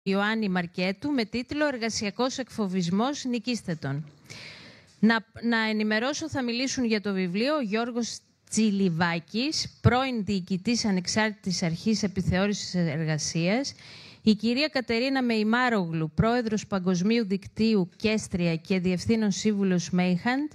Ιωάννη Μαρκέτου με τίτλο «Εργασιακός εκφοβισμός, νικήστε τον». Να ενημερώσω, θα μιλήσουν για το βιβλίο ο Γιώργος Τσιλιβάκης, πρώην διοικητής Ανεξάρτητης Αρχής Επιθεώρησης Εργασίας, η κυρία Κατερίνα Μεϊμάρογλου, πρόεδρος Παγκοσμίου Δικτύου Κέστρια και διευθύνων σύμβουλος Μέιχαντ,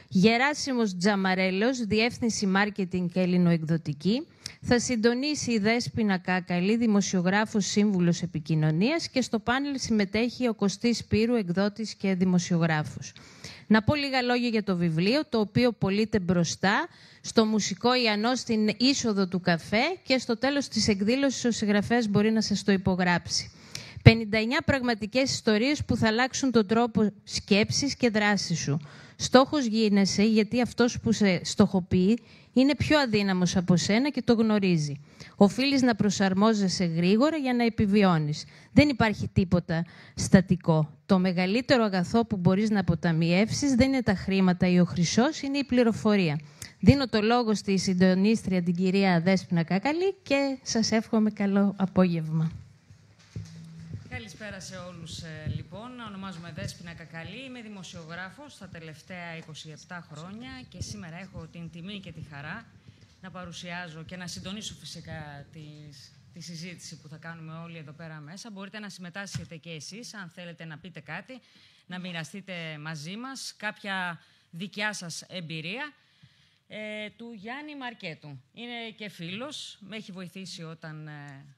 Γεράσιμος Τζαμαρέλος, Διεύθυνση Μάρκετινγκ και Ελληνοεκδοτική. Θα συντονίσει η Δέσποινα Κάκαλη, δημοσιογράφος σύμβουλος επικοινωνίας, και στο πάνελ συμμετέχει ο Κωστής Σπύρου, εκδότης και δημοσιογράφος. Να πω λίγα λόγια για το βιβλίο, το οποίο πωλείται μπροστά στο Μουσικό Ιαννό στην είσοδο του καφέ και στο τέλος της εκδήλωσης ο συγγραφέας μπορεί να σας το υπογράψει. 59 πραγματικές ιστορίες που θα αλλάξουν τον τρόπο σκέψης και δράσης σου. Στόχος γίνεσαι γιατί αυτός που σε στοχοποιεί είναι πιο αδύναμος από σένα και το γνωρίζει. Οφείλεις να προσαρμόζεσαι γρήγορα για να επιβιώνεις. Δεν υπάρχει τίποτα στατικό. Το μεγαλύτερο αγαθό που μπορείς να αποταμιεύσεις δεν είναι τα χρήματα ή ο χρυσός, είναι η πληροφορία. Δίνω το λόγο στη συντονίστρια την κυρία Δέσποινα Κάκαλη και σας εύχομαι καλό απόγευμα. Καλησπέρα σε όλους, λοιπόν. Ονομάζομαι Δέσποινα Κάκαλη, είμαι δημοσιογράφος τα τελευταία 27 χρόνια και σήμερα έχω την τιμή και τη χαρά να παρουσιάζω και να συντονίσω φυσικά τη συζήτηση που θα κάνουμε όλοι εδώ πέρα μέσα. Μπορείτε να συμμετάσχετε και εσείς, αν θέλετε να πείτε κάτι, να μοιραστείτε μαζί μας κάποια δικιά σας εμπειρία. Του Γιάννη Μαρκέτου. Είναι και φίλος, με έχει βοηθήσει όταν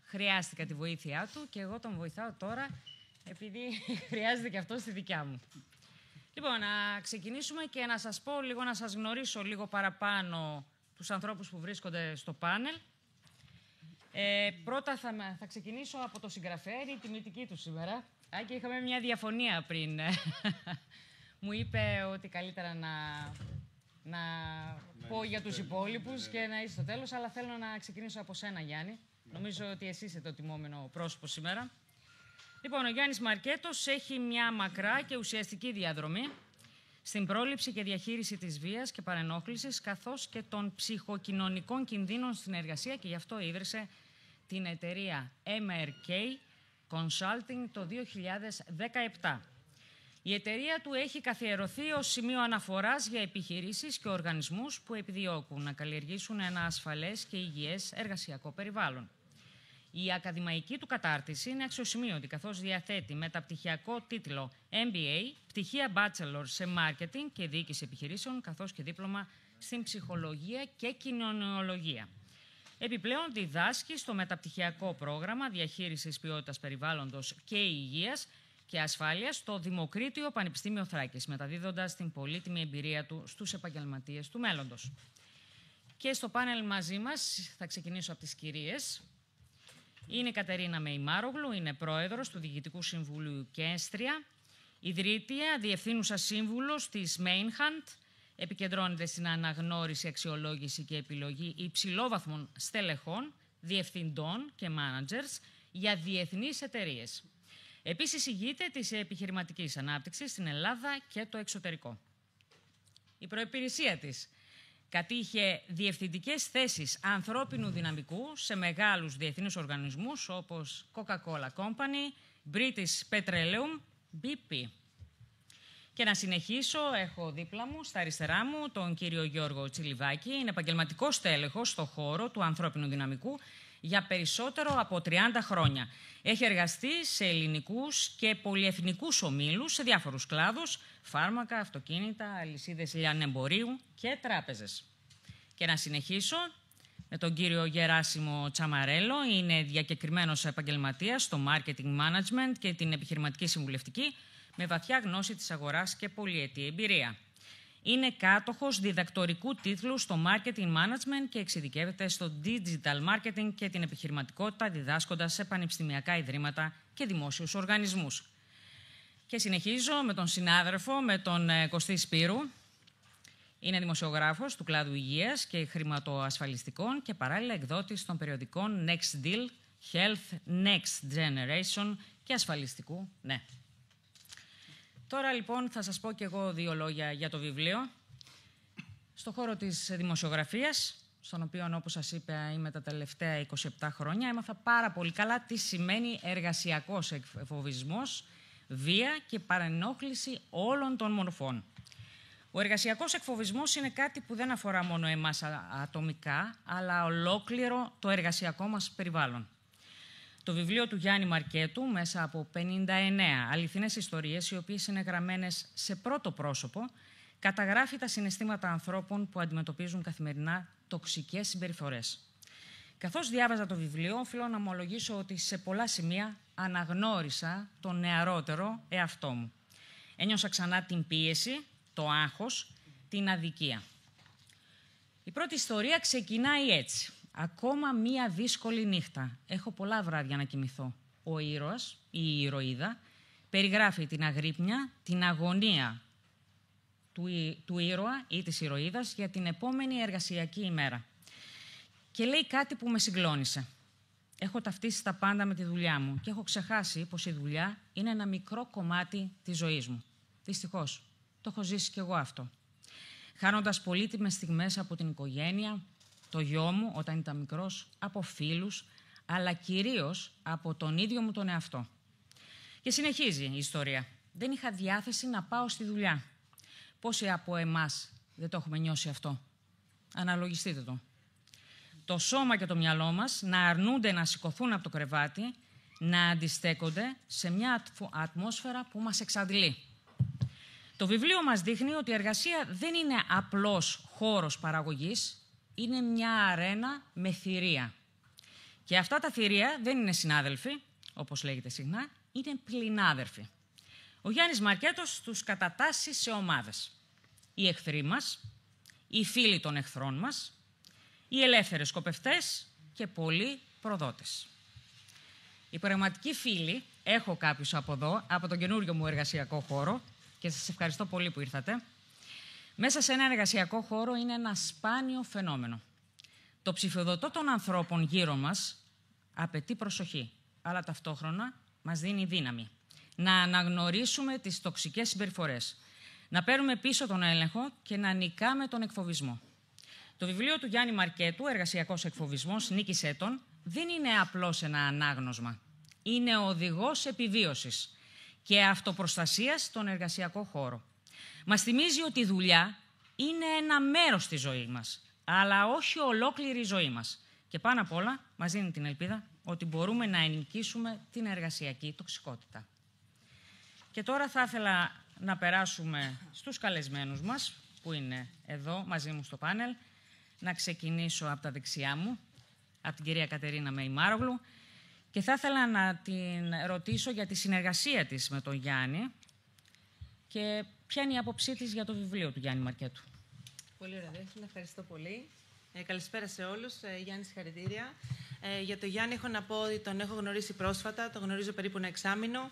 χρειάστηκα τη βοήθειά του και εγώ τον βοηθάω τώρα επειδή χρειάζεται και αυτό στη δικιά μου. Λοιπόν, να ξεκινήσουμε και να σας πω λίγο, να σας γνωρίσω λίγο παραπάνω τους ανθρώπους που βρίσκονται στο πάνελ. Πρώτα θα ξεκινήσω από το συγγραφέα, είναι η τιμητική του σήμερα. Και είχαμε μια διαφωνία πριν. Μου είπε ότι καλύτερα να πω για τους υπόλοιπους και να είσαι στο τέλος, αλλά θέλω να ξεκινήσω από σένα, Γιάννη. Νομίζω ότι εσύ είσαι το τιμόμενο πρόσωπο σήμερα. Λοιπόν, ο Γιάννης Μαρκέτος έχει μια μακρά και ουσιαστική διαδρομή στην πρόληψη και διαχείριση της βίας και παρενόχλησης, καθώς και των ψυχοκοινωνικών κινδύνων στην εργασία, και γι' αυτό ίδρυσε την εταιρεία MRK Consulting το 2017. Η εταιρεία του έχει καθιερωθεί ως σημείο αναφοράς για επιχειρήσεις και οργανισμούς που επιδιώκουν να καλλιεργήσουν ένα ασφαλές και υγιές εργασιακό περιβάλλον. Η ακαδημαϊκή του κατάρτιση είναι αξιοσημείωτη, καθώς διαθέτει μεταπτυχιακό τίτλο MBA, πτυχία Bachelor σε Marketing και Διοίκηση Επιχειρήσεων, καθώς και δίπλωμα στην Ψυχολογία και Κοινωνιολογία. Επιπλέον, διδάσκει στο μεταπτυχιακό πρόγραμμα Διαχείρισης Ποιότητας Περιβάλλοντος και Υγείας και Ασφάλειας στο Δημοκρίτιο Πανεπιστήμιο Θράκης, μεταδίδοντας την πολύτιμη εμπειρία του στους επαγγελματίες του μέλλοντος. Και στο πάνελ μαζί μας, θα ξεκινήσω από τις κυρίες, είναι η Κατερίνα Μεϊμάρογλου, είναι πρόεδρος του Διοικητικού Συμβουλίου Κέστρια, ιδρύτρια, διευθύνουσα σύμβουλος της Μέιχαντ, επικεντρώνεται στην αναγνώριση, αξιολόγηση και επιλογή υψηλόβαθμων στελεχών, διευθυντών και managers για διεθνείς εταιρείες. Επίσης, ηγείται της επιχειρηματικής ανάπτυξης στην Ελλάδα και το εξωτερικό. Η προϋπηρεσία της κατήχε διευθυντικές θέσεις ανθρώπινου δυναμικού σε μεγάλους διεθνείς οργανισμούς όπως Coca-Cola Company, British Petroleum, BP. Και να συνεχίσω, έχω δίπλα μου, στα αριστερά μου, τον κύριο Γιώργο Τσιλιβάκη. Είναι επαγγελματικός τέλεχος στον χώρο του ανθρώπινου δυναμικού για περισσότερο από 30 χρόνια. Έχει εργαστεί σε ελληνικούς και πολυεθνικούς ομίλους σε διάφορους κλάδους, φάρμακα, αυτοκίνητα, αλυσίδες λιανεμπορίου και τράπεζες. Και να συνεχίσω με τον κύριο Γεράσιμο Τσαμαρέλο. Είναι διακεκριμένος επαγγελματίας στο marketing management και την επιχειρηματική συμβουλευτική, με βαθιά γνώση της αγοράς και πολυετή εμπειρία. Είναι κάτοχος διδακτορικού τίτλου στο Marketing Management και εξειδικεύεται στο Digital Marketing και την επιχειρηματικότητα, διδάσκοντας σε πανεπιστημιακά ιδρύματα και δημόσιους οργανισμούς. Και συνεχίζω με τον συνάδελφο, με τον Κωστή Σπύρου. Είναι δημοσιογράφος του κλάδου υγείας και χρηματοασφαλιστικών και παράλληλα εκδότης των περιοδικών Next Deal, Health Next Generation και ασφαλιστικού Ναι. Τώρα λοιπόν θα σας πω και εγώ δύο λόγια για το βιβλίο. Στον χώρο της δημοσιογραφίας στον οποίο, όπως σας είπα, είμαι τα τελευταία 27 χρόνια, έμαθα πάρα πολύ καλά τι σημαίνει εργασιακός εκφοβισμός, βία και παρενόχληση όλων των μορφών. Ο εργασιακός εκφοβισμός είναι κάτι που δεν αφορά μόνο εμάς ατομικά, αλλά ολόκληρο το εργασιακό μας περιβάλλον. Το βιβλίο του Γιάννη Μαρκέτου, μέσα από 59 αληθινές ιστορίες, οι οποίες είναι γραμμένες σε πρώτο πρόσωπο, καταγράφει τα συναισθήματα ανθρώπων που αντιμετωπίζουν καθημερινά τοξικές συμπεριφορές. Καθώς διάβαζα το βιβλίο, οφείλω να ομολογήσω ότι σε πολλά σημεία αναγνώρισα τον νεαρότερο εαυτό μου. Ένιωσα ξανά την πίεση, το άγχος, την αδικία. Η πρώτη ιστορία ξεκινάει έτσι. Ακόμα μία δύσκολη νύχτα. Έχω πολλά βράδια να κοιμηθώ. Ο ήρωας ή η ηρωίδα περιγράφει την αγρύπνια, την αγωνία του ήρωα ή της ηρωίδας για την επόμενη εργασιακή ημέρα. Και λέει κάτι που με συγκλώνησε. Έχω ταυτίσει τα πάντα με τη δουλειά μου και έχω ξεχάσει πως η δουλειά είναι ένα μικρό κομμάτι της ζωής μου. Δυστυχώς, το έχω ζήσει κι εγώ αυτό. Χάνοντας πολύτιμες στιγμές από την οικογένεια, το γιο μου όταν ήταν μικρός, από φίλους, αλλά κυρίως από τον ίδιο μου τον εαυτό. Και συνεχίζει η ιστορία. Δεν είχα διάθεση να πάω στη δουλειά. Πόσοι από εμάς δεν το έχουμε νιώσει αυτό? Αναλογιστείτε το. Το σώμα και το μυαλό μας να αρνούνται να σηκωθούν από το κρεβάτι, να αντιστέκονται σε μια ατμόσφαιρα που μας εξαντλεί. Το βιβλίο μας δείχνει ότι η εργασία δεν είναι απλώς χώρος παραγωγής, είναι μια αρένα με θηρία. Και αυτά τα θηρία δεν είναι συνάδελφοι, όπως λέγεται συχνά, είναι πληνάδερφοι. Ο Γιάννης Μαρκέτος τους κατατάσσει σε ομάδες. Οι εχθροί μας, οι φίλοι των εχθρών μας, οι ελεύθεροι σκοπευτές και πολλοί προδότες. Οι πραγματικοί φίλοι, έχω κάποιους από εδώ, από τον καινούριο μου εργασιακό χώρο, και σας ευχαριστώ πολύ που ήρθατε. Μέσα σε ένα εργασιακό χώρο είναι ένα σπάνιο φαινόμενο. Το ψηφιοδοτό των ανθρώπων γύρω μας απαιτεί προσοχή, αλλά ταυτόχρονα μας δίνει δύναμη. Να αναγνωρίσουμε τις τοξικές συμπεριφορές, να παίρνουμε πίσω τον έλεγχο και να νικάμε τον εκφοβισμό. Το βιβλίο του Γιάννη Μαρκέτου, «Εργασιακός εκφοβισμός, νίκησέ τον», δεν είναι απλώς ένα ανάγνωσμα. Είναι οδηγός επιβίωσης και αυτοπροστασίας στον εργασιακό χώρο. Μας θυμίζει ότι η δουλειά είναι ένα μέρος της ζωής μας, αλλά όχι ολόκληρη η ζωή μας. Και πάνω απ' όλα μας δίνει την ελπίδα ότι μπορούμε να ενικήσουμε την εργασιακή τοξικότητα. Και τώρα θα ήθελα να περάσουμε στους καλεσμένους μας, που είναι εδώ μαζί μου στο πάνελ. Να ξεκινήσω από τα δεξιά μου, από την κυρία Κατερίνα Μεϊμάρογλου, και θα ήθελα να την ρωτήσω για τη συνεργασία της με τον Γιάννη και ποια είναι η άποψή της για το βιβλίο του Γιάννη Μαρκέτου. Πολύ ωραία, Δέσποινα, ευχαριστώ πολύ. Καλησπέρα σε όλους. Γιάννη, συγχαρητήρια. Για τον Γιάννη έχω να πω ότι τον έχω γνωρίσει πρόσφατα, τον γνωρίζω περίπου ένα εξάμηνο,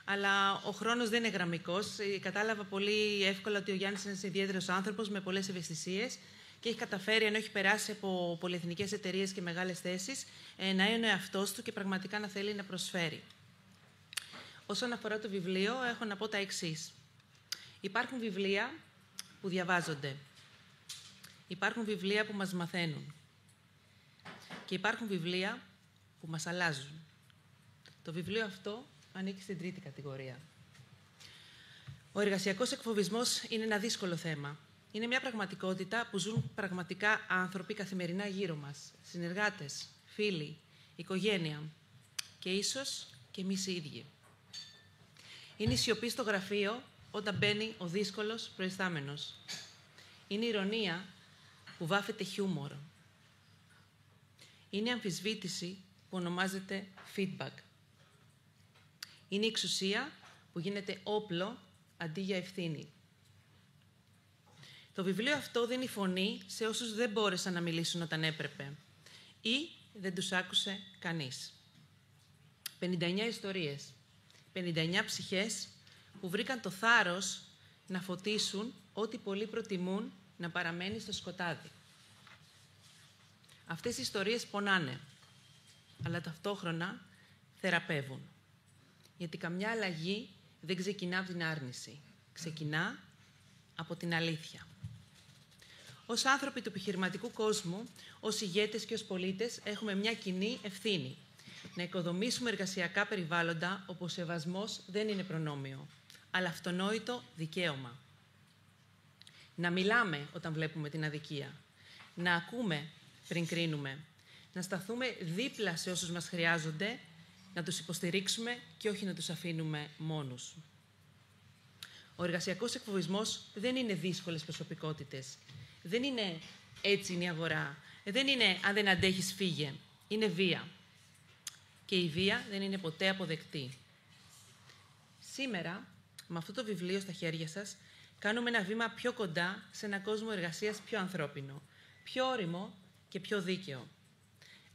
αλλά ο χρόνος δεν είναι γραμμικός. Κατάλαβα πολύ εύκολα ότι ο Γιάννης είναι ένας ιδιαίτερος άνθρωπος με πολλές ευαισθησίες και έχει καταφέρει, ενώ έχει περάσει από πολυεθνικές εταιρείες και μεγάλες θέσεις, να είναι ο εαυτός του και πραγματικά να θέλει να προσφέρει. Όσον αφορά το βιβλίο, έχω να πω τα εξής. Υπάρχουν βιβλία που διαβάζονται. Υπάρχουν βιβλία που μας μαθαίνουν. Και υπάρχουν βιβλία που μας αλλάζουν. Το βιβλίο αυτό ανήκει στην τρίτη κατηγορία. Ο εργασιακός εκφοβισμός είναι ένα δύσκολο θέμα. Είναι μια πραγματικότητα που ζουν πραγματικά άνθρωποι καθημερινά γύρω μας. Συνεργάτες, φίλοι, οικογένεια και ίσως και εμείς οι ίδιοι. Είναι η σιωπή στο γραφείο όταν μπαίνει ο δύσκολος προϊστάμενος. Είναι η ηρωνία που βάφεται χιούμορ. Είναι η αμφισβήτηση που ονομάζεται feedback. Είναι η εξουσία που γίνεται όπλο αντί για ευθύνη. Το βιβλίο αυτό δίνει φωνή σε όσους δεν μπόρεσαν να μιλήσουν όταν έπρεπε ή δεν τους άκουσε κανείς. 59 ιστορίες, 59 ψυχές που βρήκαν το θάρρος να φωτίσουν ό,τι πολλοί προτιμούν να παραμένει στο σκοτάδι. Αυτές οι ιστορίες πονάνε, αλλά ταυτόχρονα θεραπεύουν. Γιατί καμιά αλλαγή δεν ξεκινά από την άρνηση. Ξεκινά από την αλήθεια. Ως άνθρωποι του επιχειρηματικού κόσμου, ως ηγέτες και ως πολίτες, έχουμε μια κοινή ευθύνη. Να οικοδομήσουμε εργασιακά περιβάλλοντα όπου ο σεβασμός δεν είναι προνόμιο, αλλά αυτονόητο δικαίωμα. Να μιλάμε όταν βλέπουμε την αδικία. Να ακούμε πριν κρίνουμε. Να σταθούμε δίπλα σε όσους μας χρειάζονται, να τους υποστηρίξουμε και όχι να τους αφήνουμε μόνους. Ο εργασιακός εκφοβισμός δεν είναι δύσκολες προσωπικότητες. Δεν είναι έτσι είναι η αγορά. Δεν είναι αν δεν αντέχεις φύγε. Είναι βία. Και η βία δεν είναι ποτέ αποδεκτή. Σήμερα, με αυτό το βιβλίο στα χέρια σας, κάνουμε ένα βήμα πιο κοντά σε έναν κόσμο εργασίας πιο ανθρώπινο, πιο ώριμο και πιο δίκαιο.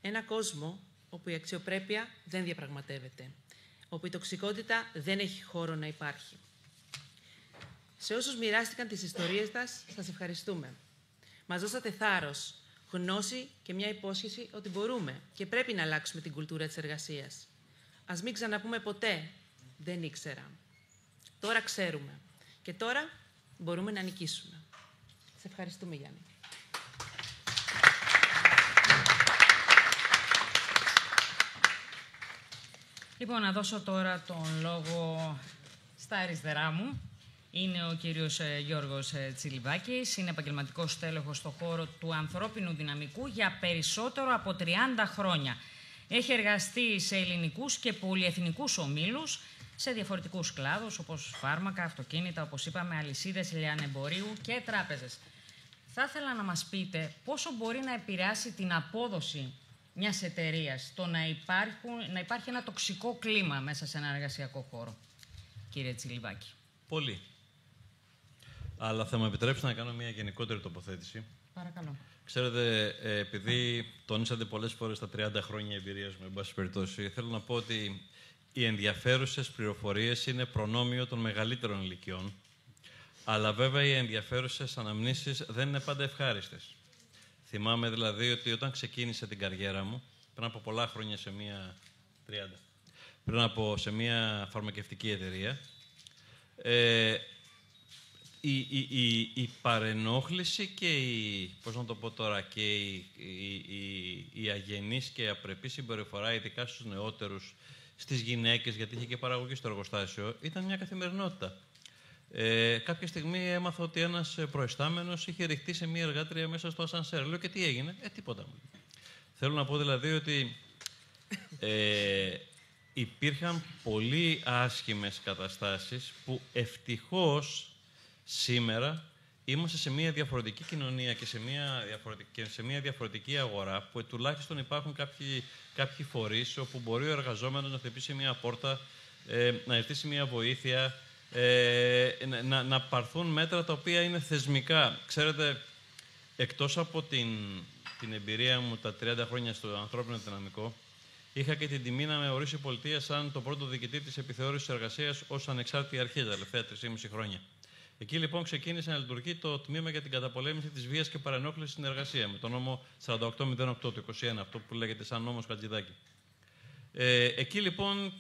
Ένα κόσμο όπου η αξιοπρέπεια δεν διαπραγματεύεται, όπου η τοξικότητα δεν έχει χώρο να υπάρχει. Σε όσους μοιράστηκαν τις ιστορίες σας ευχαριστούμε. Μας δώσατε θάρρος, γνώση και μια υπόσχεση ότι μπορούμε και πρέπει να αλλάξουμε την κουλτούρα της εργασίας. Ας μην ξαναπούμε ποτέ «δεν ήξερα». Τώρα ξέρουμε. Και τώρα μπορούμε να νικήσουμε. Σε ευχαριστούμε, Γιάννη. Λοιπόν, να δώσω τώρα τον λόγο στα αριστερά μου. Είναι ο κύριος Γιώργος Τσιλιβάκης, είναι επαγγελματικός τέλεχος στον χώρο του ανθρώπινου δυναμικού για περισσότερο από 30 χρόνια. Έχει εργαστεί σε ελληνικούς και πολυεθνικούς ομίλους, σε διαφορετικούς κλάδους, όπως φάρμακα, αυτοκίνητα, όπως είπαμε, αλυσίδες λιανεμπορίου και τράπεζες. Θα ήθελα να μας πείτε πόσο μπορεί να επηρεάσει την απόδοση μιας εταιρείας το να υπάρχει ένα τοξικό κλίμα μέσα σε ένα εργασιακό χώρο, κύριε Τσιλιβάκη. Πολύ. Αλλά θα μου επιτρέψετε να κάνω μια γενικότερη τοποθέτηση. Παρακαλώ. Ξέρετε, επειδή τονίσατε πολλές φορές τα 30 χρόνια εμπειρίας μου, εν πάση περιπτώσει, θέλω να πω ότι οι ενδιαφέρουσες πληροφορίες είναι προνόμιο των μεγαλύτερων ηλικιών. Αλλά βέβαια οι ενδιαφέρουσες αναμνήσεις δεν είναι πάντα ευχάριστες. Θυμάμαι δηλαδή ότι όταν ξεκίνησα την καριέρα μου, πριν από πολλά χρόνια σε μια φαρμακευτική εταιρεία, η παρενόχληση και η αγενής και απρεπή συμπεριφορά, ειδικά στους νεότερους, στις γυναίκες, γιατί είχε και παραγωγή στο εργοστάσιο, ήταν μια καθημερινότητα. Κάποια στιγμή έμαθα ότι ένας προϊστάμενος είχε ρηχτεί σε μια εργάτρια μέσα στο ασανσέρ. Λέω, και τι έγινε? Τίποτα. Θέλω να πω δηλαδή ότι υπήρχαν πολύ άσχημες καταστάσεις που ευτυχώς σήμερα είμαστε σε μια διαφορετική κοινωνία και σε μια διαφορετική αγορά, που τουλάχιστον υπάρχουν κάποιοι φορείς όπου μπορεί ο εργαζόμενος να χτυπήσει μια πόρτα, να ζητήσει μια βοήθεια, να πάρθουν μέτρα τα οποία είναι θεσμικά. Ξέρετε, εκτός από την εμπειρία μου τα 30 χρόνια στο ανθρώπινο δυναμικό, είχα και την τιμή να με ορίσει η πολιτεία σαν το πρώτο διοικητή της επιθεώρησης εργασίας ως ανεξάρτητη αρχή τα τελευταία 3,5 χρόνια. Εκεί λοιπόν ξεκίνησε να λειτουργεί το τμήμα για την καταπολέμηση της βίας και παρενόχλησης στην εργασία, με τον νόμο 4808 του 21, αυτό που λέγεται σαν νόμος Χατζηδάκη. Εκεί λοιπόν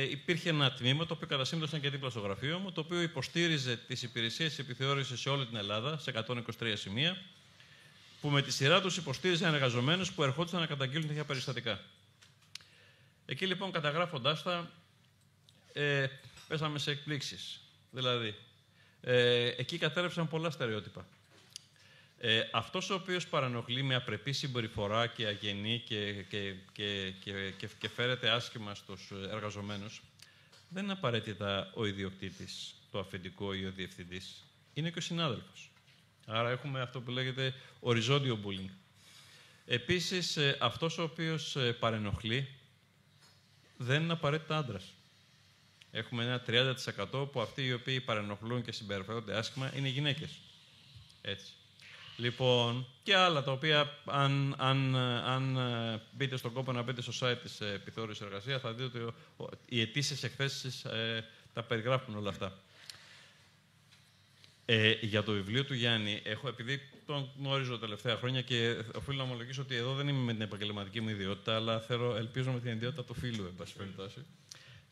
υπήρχε ένα τμήμα, το οποίο κατά σύμπτωση ήταν και δίπλα στο γραφείο μου, το οποίο υποστήριζε τις υπηρεσίες της επιθεώρησης σε όλη την Ελλάδα, σε 123 σημεία, που με τη σειρά τους υποστήριζαν εργαζομένους που ερχόντουσαν να καταγγείλουν τέτοια περιστατικά. Εκεί λοιπόν, καταγράφοντάς τα, πέσαμε σε εκπλήξεις. Δηλαδή, εκεί κατέρευσαν πολλά στερεότυπα. Αυτός ο οποίος παρενοχλεί με απρεπή συμπεριφορά και αγενή και φέρεται άσχημα στους εργαζομένους, δεν είναι απαραίτητα ο ιδιοκτήτης, το αφεντικό ή ο διευθυντής. Είναι και ο συνάδελφος. Άρα έχουμε αυτό που λέγεται οριζόντιο bullying. Επίσης, αυτός ο οποίος παρενοχλεί δεν είναι απαραίτητα άντρας. Έχουμε ένα 30% που αυτοί οι οποίοι παρενοχλούν και συμπεριφέρονται άσχημα είναι γυναίκες. Έτσι. Λοιπόν, και άλλα τα οποία, αν μπείτε στον κόπο να μπείτε στο site της επιθεώρησης εργασίας, θα δείτε ότι οι αιτήσεις εκθέσεις τα περιγράφουν όλα αυτά. Για το βιβλίο του Γιάννη, επειδή τον γνωρίζω τα τελευταία χρόνια και οφείλω να ομολογήσω ότι εδώ δεν είμαι με την επαγγελματική μου ιδιότητα, αλλά ελπίζω με την ιδιότητα του φίλου, εν πάση περιπτώσει.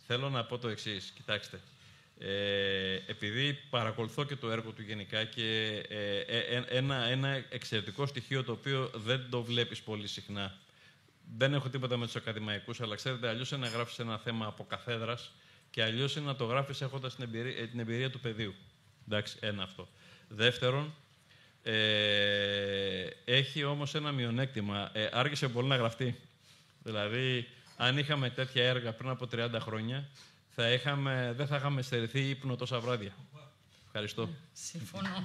Θέλω να πω το εξής. Κοιτάξτε, επειδή παρακολουθώ και το έργο του γενικά και ένα εξαιρετικό στοιχείο το οποίο δεν το βλέπεις πολύ συχνά. Δεν έχω τίποτα με τους ακαδημαϊκούς, αλλά ξέρετε, αλλιώς είναι να γράφεις ένα θέμα από καθέδρας και αλλιώς είναι να το γράφεις έχοντας την εμπειρία του πεδίου. Εντάξει, ένα αυτό. Δεύτερον, έχει όμως ένα μειονέκτημα. Άργησε πολύ να γραφτεί. Δηλαδή, αν είχαμε τέτοια έργα πριν από 30 χρόνια, δεν θα είχαμε στερηθεί ύπνο τόσα βράδια. Ευχαριστώ. Συμφωνώ.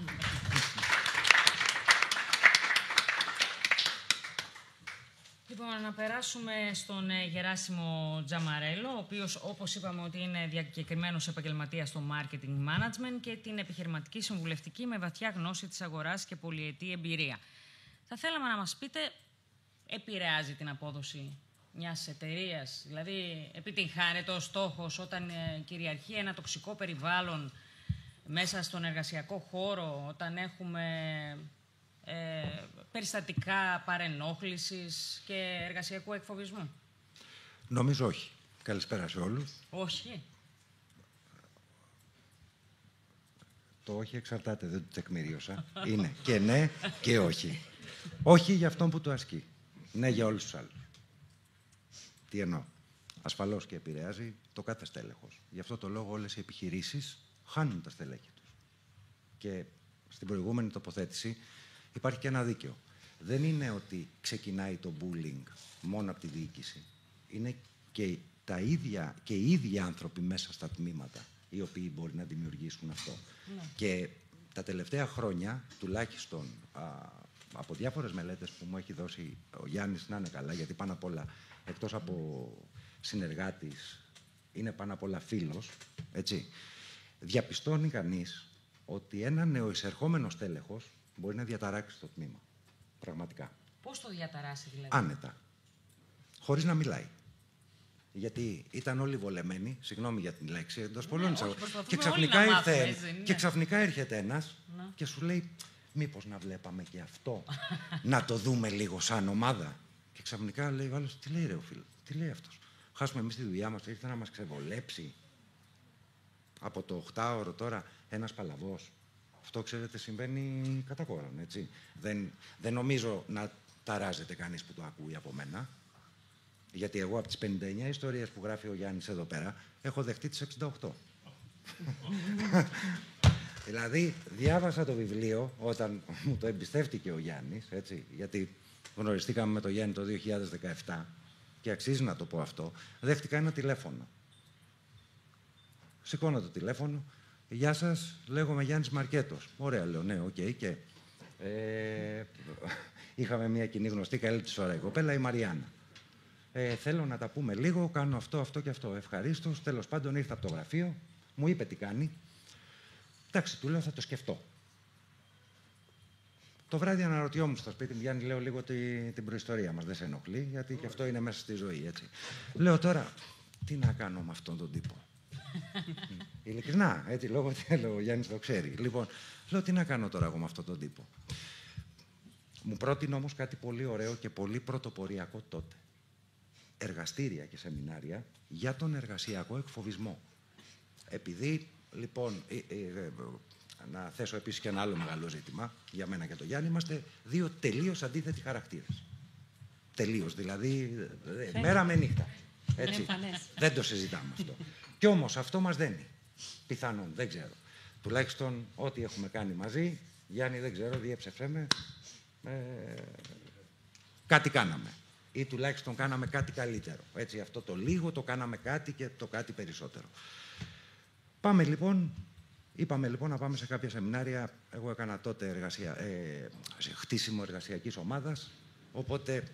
Λοιπόν, να περάσουμε στον Γεράσιμο Τζαμαρέλο, ο οποίος, όπως είπαμε, ότι είναι διακεκριμένος επαγγελματίας στο marketing management και την επιχειρηματική συμβουλευτική με βαθιά γνώση της αγοράς και πολυετή εμπειρία. Θα θέλαμε να μας πείτε, επηρεάζει την απόδοση μιας εταιρείας, δηλαδή επιτυγχάνεται ο στόχος όταν κυριαρχεί ένα τοξικό περιβάλλον μέσα στον εργασιακό χώρο, όταν έχουμε περιστατικά παρενόχλησης και εργασιακού εκφοβισμού? Νομίζω όχι. Καλησπέρα σε όλους. Όχι. Το όχι εξαρτάται, δεν το τεκμηρίωσα. Είναι και ναι και όχι. Όχι για αυτόν που το ασκεί. Ναι για όλους τους άλλους. Τι εννοώ? Ασφαλώς και επηρεάζει το κάθε στέλεχος. Γι' αυτό το λόγο όλες οι επιχειρήσεις χάνουν τα στελέχη τους. Και στην προηγούμενη τοποθέτηση υπάρχει και ένα δίκαιο. Δεν είναι ότι ξεκινάει το bullying μόνο από τη διοίκηση. Είναι και οι ίδιοι άνθρωποι μέσα στα τμήματα οι οποίοι μπορεί να δημιουργήσουν αυτό. Ναι. Και τα τελευταία χρόνια, τουλάχιστον από διάφορες μελέτες που μου έχει δώσει ο Γιάννης, να είναι καλά, γιατί πάνω απ' όλα, εκτός από συνεργάτης, είναι πάνω απ' όλα φίλος, έτσι, διαπιστώνει κανείς ότι ένα νεοεισερχόμενο στέλεχος μπορεί να διαταράξει το τμήμα. Πραγματικά. Πώς το διαταράσει, δηλαδή? Άνετα. Χωρίς να μιλάει. Γιατί ήταν όλοι βολεμένοι, συγγνώμη για την λέξη, εντός πολλών εισαγωγών. Και ξαφνικά έρχεται ένας και σου λέει, μήπως να βλέπαμε και αυτό, να το δούμε λίγο σαν ομάδα. Και ξαφνικά λέει ο άλλος, τι λέει ρε ο φίλος, τι λέει αυτός? Χάσουμε εμείς τη δουλειά μας, ήρθε να μας ξεβολέψει. Από το 8ωρο τώρα ένας παλαβός. Αυτό, ξέρετε, συμβαίνει κατά κόρον, έτσι. Δεν νομίζω να ταράζεται κανείς που το ακούει από μένα. Γιατί εγώ από τις 59 ιστορίες που γράφει ο Γιάννης εδώ πέρα, έχω δεχτεί τις 68. Δηλαδή, διάβασα το βιβλίο όταν μου το εμπιστεύτηκε ο Γιάννης, έτσι, γιατί γνωριστήκαμε με τον Γιάννη το 2017 και αξίζει να το πω αυτό, δέχτηκα ένα τηλέφωνο. Σηκώνω το τηλέφωνο. Γεια σας, λέγομαι Γιάννης Μαρκέτος. Ωραία, λέω, ναι, οκ. Και είχαμε μια κοινή γνωστή, καλή της ώρα η κοπέλα, η Μαριάννα. Θέλω να τα πούμε λίγο, κάνω αυτό και αυτό. Ευχαρίστως. Τέλος πάντων, ήρθα από το γραφείο, μου είπε τι κάνει. Εντάξει, του λέω, θα το σκεφτώ. Το βράδυ αναρωτιόμουν στο σπίτι μου, Γιάννη, λέω λίγο την προϊστορία μας. Δεν σε ενοχλεί, γιατί και αυτό είναι μέσα στη ζωή, έτσι. Λέω τώρα, τι να κάνω με αυτόν τον τύπο? Ειλικρινά, έτσι, λόγω ότι ο Γιάννης το ξέρει. Λοιπόν, λέω, τι να κάνω τώρα εγώ με αυτόν τον τύπο? Μου πρότεινε όμως κάτι πολύ ωραίο και πολύ πρωτοποριακό τότε. Εργαστήρια και σεμινάρια για τον εργασιακό εκφοβισμό. Επειδή, λοιπόν, να θέσω επίσης και ένα άλλο μεγάλο ζήτημα, για μένα και τον Γιάννη, είμαστε δύο τελείως αντίθετοι χαρακτήρες. Τελείως, δηλαδή, μέρα με νύχτα. Έτσι. Δεν το συζητάμε αυτό. Κι όμως αυτό μας δένει. Πιθανόν, δεν ξέρω. Τουλάχιστον ό,τι έχουμε κάνει μαζί, Γιάννη, δεν ξέρω, διέψευσέ με, κάτι κάναμε. Ή τουλάχιστον κάναμε κάτι καλύτερο. Έτσι, αυτό το λίγο το κάναμε κάτι και το κάτι περισσότερο. Είπαμε λοιπόν να πάμε σε κάποια σεμινάρια. Εγώ έκανα τότε χτίσιμο εργασιακής ομάδας, οπότε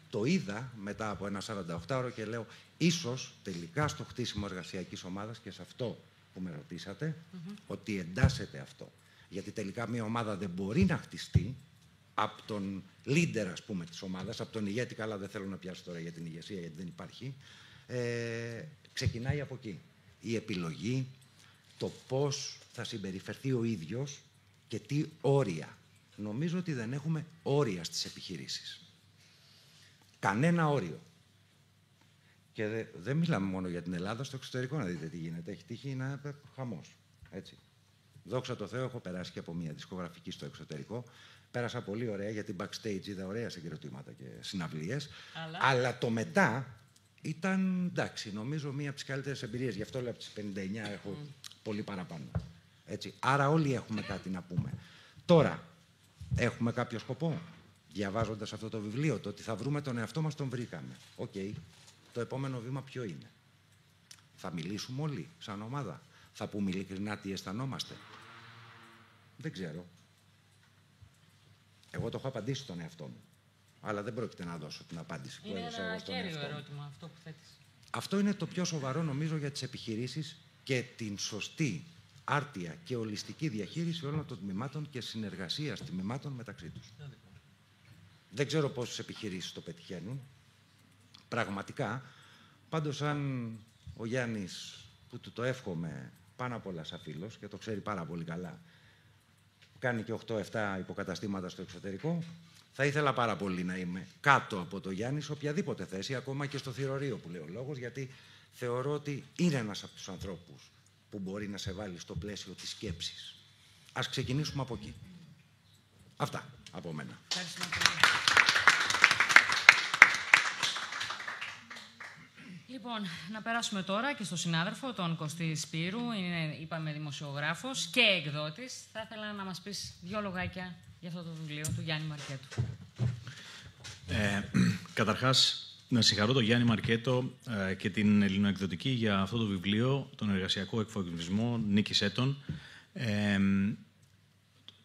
το είδα μετά από ένα 48ωρο και λέω, ίσως τελικά στο χτίσιμο εργασιακής ομάδας και σε αυτό που με ρωτήσατε, ότι εντάσσεται αυτό. Γιατί τελικά μια ομάδα δεν μπορεί να χτιστεί από τον leader, ας πούμε, της ομάδας, από τον ηγέτη, καλά δεν θέλω να πιάσω τώρα για την ηγεσία γιατί δεν υπάρχει, ξεκινάει από εκεί. Η επιλογή, το πώς θα συμπεριφερθεί ο ίδιος και τι όρια. Νομίζω ότι δεν έχουμε όρια στις επιχειρήσεις. Κανένα όριο. Και δεν μιλάμε μόνο για την Ελλάδα, στο εξωτερικό να δείτε τι γίνεται. Έχει τύχει να χαμός. Έτσι. Δόξα τω Θεώ, έχω περάσει και από μια δισκογραφική στο εξωτερικό. Πέρασα πολύ ωραία γιατί backstage είδα ωραία συγκροτήματα και συναυλίες. Αλλά το μετά ήταν εντάξει, νομίζω μία από τις καλύτερες εμπειρίες. Γι' αυτό λέω από τις 59 έχω πολύ παραπάνω. Έτσι. Άρα όλοι έχουμε κάτι να πούμε. Τώρα, έχουμε κάποιο σκοπό. Διαβάζοντας αυτό το βιβλίο, το ότι θα βρούμε τον εαυτό μας, τον βρήκαμε. Οκ. Το επόμενο βήμα ποιο είναι? Θα μιλήσουμε όλοι σαν ομάδα? Θα πούμε ειλικρινά τι αισθανόμαστε? Δεν ξέρω. Εγώ το έχω απαντήσει στον εαυτό μου. Αλλά δεν πρόκειται να δώσω την απάντηση που έδωσα εγώ στον εαυτό μου. Είναι ένα κέριο ερώτημα αυτό που θέτεις. Αυτό είναι το πιο σοβαρό, νομίζω, για τις επιχειρήσεις και την σωστή, άρτια και ολιστική διαχείριση όλων των τμήματων και συνεργασίας τμήματων μεταξύ τους. Δεν ξέρω πόσες επιχειρήσεις το πετυχαίνουν. Πραγματικά, πάντως αν ο Γιάννης, που του το εύχομαι πάνω απ' όλα σαν φίλος και το ξέρει πάρα πολύ καλά, κάνει και 8-7 υποκαταστήματα στο εξωτερικό, θα ήθελα πάρα πολύ να είμαι κάτω από το Γιάννη σε οποιαδήποτε θέση, ακόμα και στο θηρορείο που λέει ο λόγος, γιατί θεωρώ ότι είναι ένας από τους ανθρώπους που μπορεί να σε βάλει στο πλαίσιο της σκέψης. Ας ξεκινήσουμε από εκεί. Αυτά από μένα. Ευχαριστούμε πολύ. Λοιπόν, να περάσουμε τώρα και στο συνάδελφο, τον Κωστή Σπύρου. Είναι, είπαμε, δημοσιογράφος και εκδότης. Θα ήθελα να μας πεις 2 λογάκια για αυτό το βιβλίο του Γιάννη Μαρκέτου. Καταρχάς, να συγχαρώ τον Γιάννη Μαρκέτο και την Ελληνοεκδοτική για αυτό το βιβλίο, τον εργασιακό εκφοβισμό Νίκης Έτων,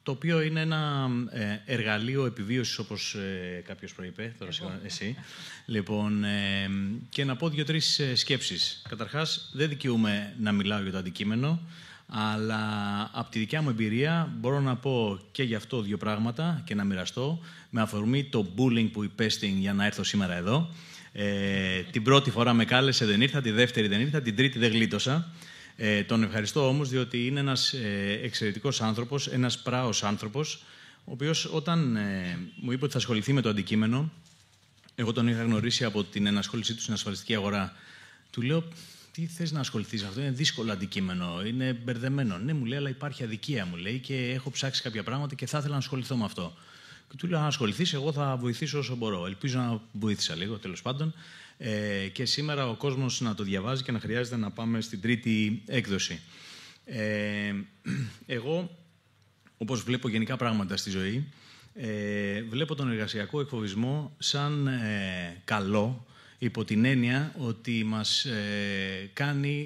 το οποίο είναι ένα εργαλείο επιβίωσης, όπως κάποιος προείπε, τώρα εσύ. Λοιπόν, και να πω 2-3 σκέψεις. Καταρχάς, δεν δικαιούμαι να μιλάω για το αντικείμενο, αλλά από τη δικιά μου εμπειρία μπορώ να πω και γι' αυτό 2 πράγματα και να μοιραστώ, με αφορμή το bullying που υπέστη για να έρθω σήμερα εδώ. Την πρώτη φορά με κάλεσε, δεν ήρθα, τη δεύτερη δεν ήρθα, την τρίτη δεν γλίτωσα. Τον ευχαριστώ όμως, διότι είναι ένας εξαιρετικός άνθρωπος, ένας πράος άνθρωπος, ο οποίος όταν μου είπε ότι θα ασχοληθεί με το αντικείμενο, εγώ τον είχα γνωρίσει από την ενασχόλησή του στην ασφαλιστική αγορά. Του λέω, τι θες να ασχοληθείς με αυτό, είναι δύσκολο αντικείμενο, είναι μπερδεμένο. Ναι, μου λέει, αλλά υπάρχει αδικία, μου λέει, και έχω ψάξει κάποια πράγματα και θα ήθελα να ασχοληθώ με αυτό. Και του λέω, αν ασχοληθείς, εγώ θα βοηθήσω όσο μπορώ. Ελπίζω να βοήθησα λίγο, τέλος πάντων. Και σήμερα ο κόσμος να το διαβάζει και να χρειάζεται να πάμε στην 3η έκδοση. Εγώ, όπως βλέπω γενικά πράγματα στη ζωή, βλέπω τον εργασιακό εκφοβισμό σαν καλό, υπό την έννοια ότι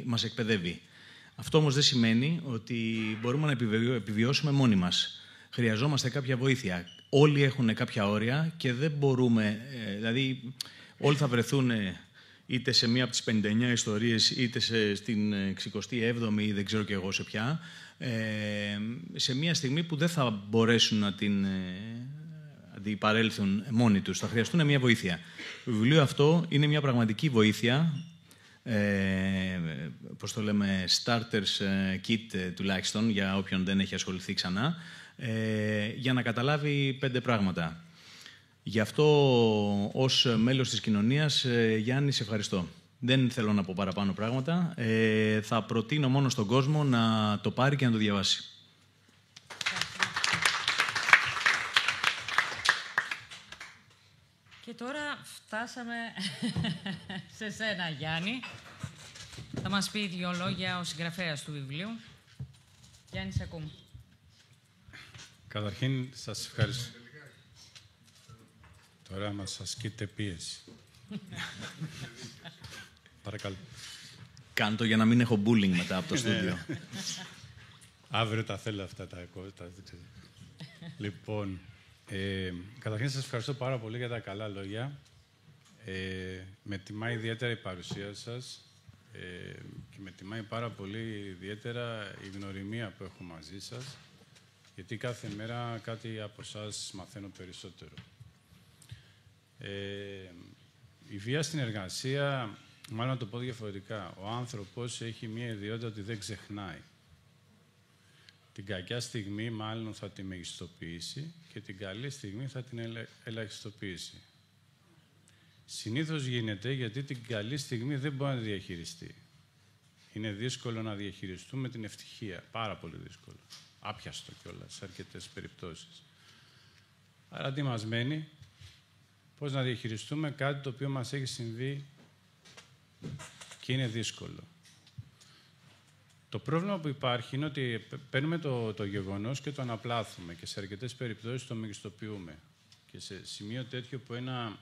μας εκπαιδεύει. Αυτό όμως δεν σημαίνει ότι μπορούμε να επιβιώσουμε μόνοι μας. Χρειαζόμαστε κάποια βοήθεια. Όλοι έχουν κάποια όρια και δεν μπορούμε, δηλαδή όλοι θα βρεθούν είτε σε μία από τις 59 ιστορίες, είτε στην 67η ή δεν ξέρω και εγώ σε ποια, σε μία στιγμή που δεν θα μπορέσουν να την αντιπαρέλθουν μόνοι τους. Θα χρειαστούν μία βοήθεια. Το βιβλίο αυτό είναι μια πραγματική βοήθεια, πώς το λέμε, starters kit τουλάχιστον, για όποιον δεν έχει ασχοληθεί ξανά, για να καταλάβει 5 πράγματα. Γι' αυτό, ως μέλος της κοινωνίας, Γιάννη, σε ευχαριστώ. Δεν θέλω να πω παραπάνω πράγματα. Θα προτείνω μόνο στον κόσμο να το πάρει και να το διαβάσει. Και τώρα φτάσαμε σε σένα, Γιάννη. Θα μας πει 2 λόγια ο συγγραφέας του βιβλίου. Γιάννη, σε ακούμε. Καταρχήν, σας ευχαριστώ. Τώρα μας ασκείτε πίεση. Παρακαλώ. Κάνω το για να μην έχω bullying μετά από το στούντιο. Αύριο τα θέλω αυτά τα Λοιπόν, καταρχήν σας ευχαριστώ πάρα πολύ για τα καλά λόγια. Με τιμάει ιδιαίτερα η παρουσία σας και με τιμάει πάρα πολύ ιδιαίτερα η γνωριμία που έχω μαζί σας, γιατί κάθε μέρα κάτι από εσάς μαθαίνω περισσότερο. Η βία στην εργασία, μάλλον να το πω διαφορετικά, ο άνθρωπος έχει μία ιδιότητα ότι δεν ξεχνάει. Την κακιά στιγμή μάλλον θα τη μεγιστοποιήσει και την καλή στιγμή θα την ελαχιστοποιήσει. Συνήθως γίνεται γιατί την καλή στιγμή δεν μπορεί να τη διαχειριστεί. Είναι δύσκολο να διαχειριστούμε την ευτυχία. Πάρα πολύ δύσκολο. Άπιαστο κιόλας σε αρκετές περιπτώσεις. Άρα τι μας μένει? Πώς να διαχειριστούμε κάτι το οποίο μας έχει συμβεί και είναι δύσκολο. Το πρόβλημα που υπάρχει είναι ότι παίρνουμε το γεγονός και το αναπλάθουμε και σε αρκετές περιπτώσεις το μεγιστοποιούμε. Και σε σημείο τέτοιο που ένα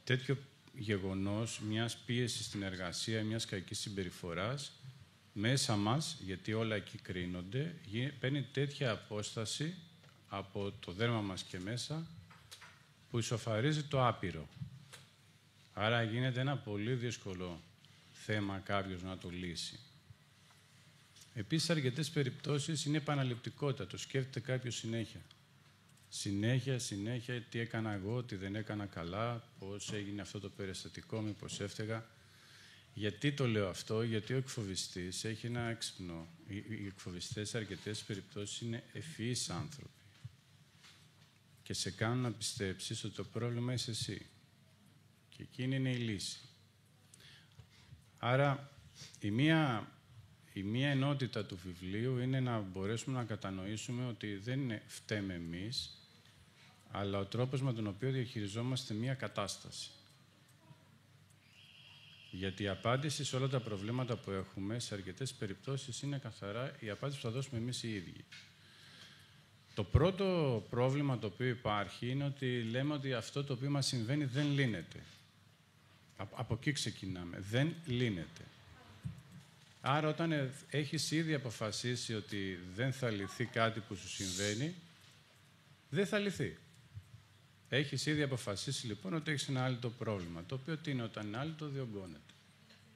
τέτοιο γεγονός μιας πίεσης στην εργασία, μιας κακής συμπεριφοράς, μέσα μας, γιατί όλα εκεί κρίνονται, παίρνει τέτοια απόσταση από το δέρμα μας και μέσα, που ισοφαρίζει το άπειρο. Άρα γίνεται ένα πολύ δύσκολο θέμα κάποιος να το λύσει. Επίσης, σε αρκετές περιπτώσεις είναι επαναληπτικότητα. Το σκέφτεται κάποιος συνέχεια. Συνέχεια, τι έκανα εγώ, τι δεν έκανα καλά, πώς έγινε αυτό το περιστατικό, μήπως έφταιγα. Γιατί το λέω αυτό? Γιατί ο εκφοβιστής έχει ένα έξυπνο. Οι εκφοβιστές σε αρκετές περιπτώσεις είναι ευφυείς άνθρωποι. Και σε κάνουν να πιστέψεις ότι το πρόβλημα είσαι εσύ. Και εκείνη είναι η λύση. Άρα, η μία ενότητα του βιβλίου είναι να μπορέσουμε να κατανοήσουμε ότι δεν φταίμε εμείς, αλλά ο τρόπος με τον οποίο διαχειριζόμαστε μία κατάσταση. Γιατί η απάντηση σε όλα τα προβλήματα που έχουμε, σε αρκετές περιπτώσεις, είναι καθαρά η απάντηση που θα δώσουμε εμείς οι ίδιοι. Το πρώτο πρόβλημα το οποίο υπάρχει είναι ότι λέμε ότι αυτό το οποίο μας συμβαίνει δεν λύνεται. Από εκεί ξεκινάμε. Δεν λύνεται. Άρα, όταν έχεις ήδη αποφασίσει ότι δεν θα λυθεί κάτι που σου συμβαίνει, δεν θα λυθεί. Έχεις ήδη αποφασίσει, λοιπόν, ότι έχεις ένα άλλο πρόβλημα, το οποίο τι είναι? Όταν είναι άλλο, το διωγγώνεται.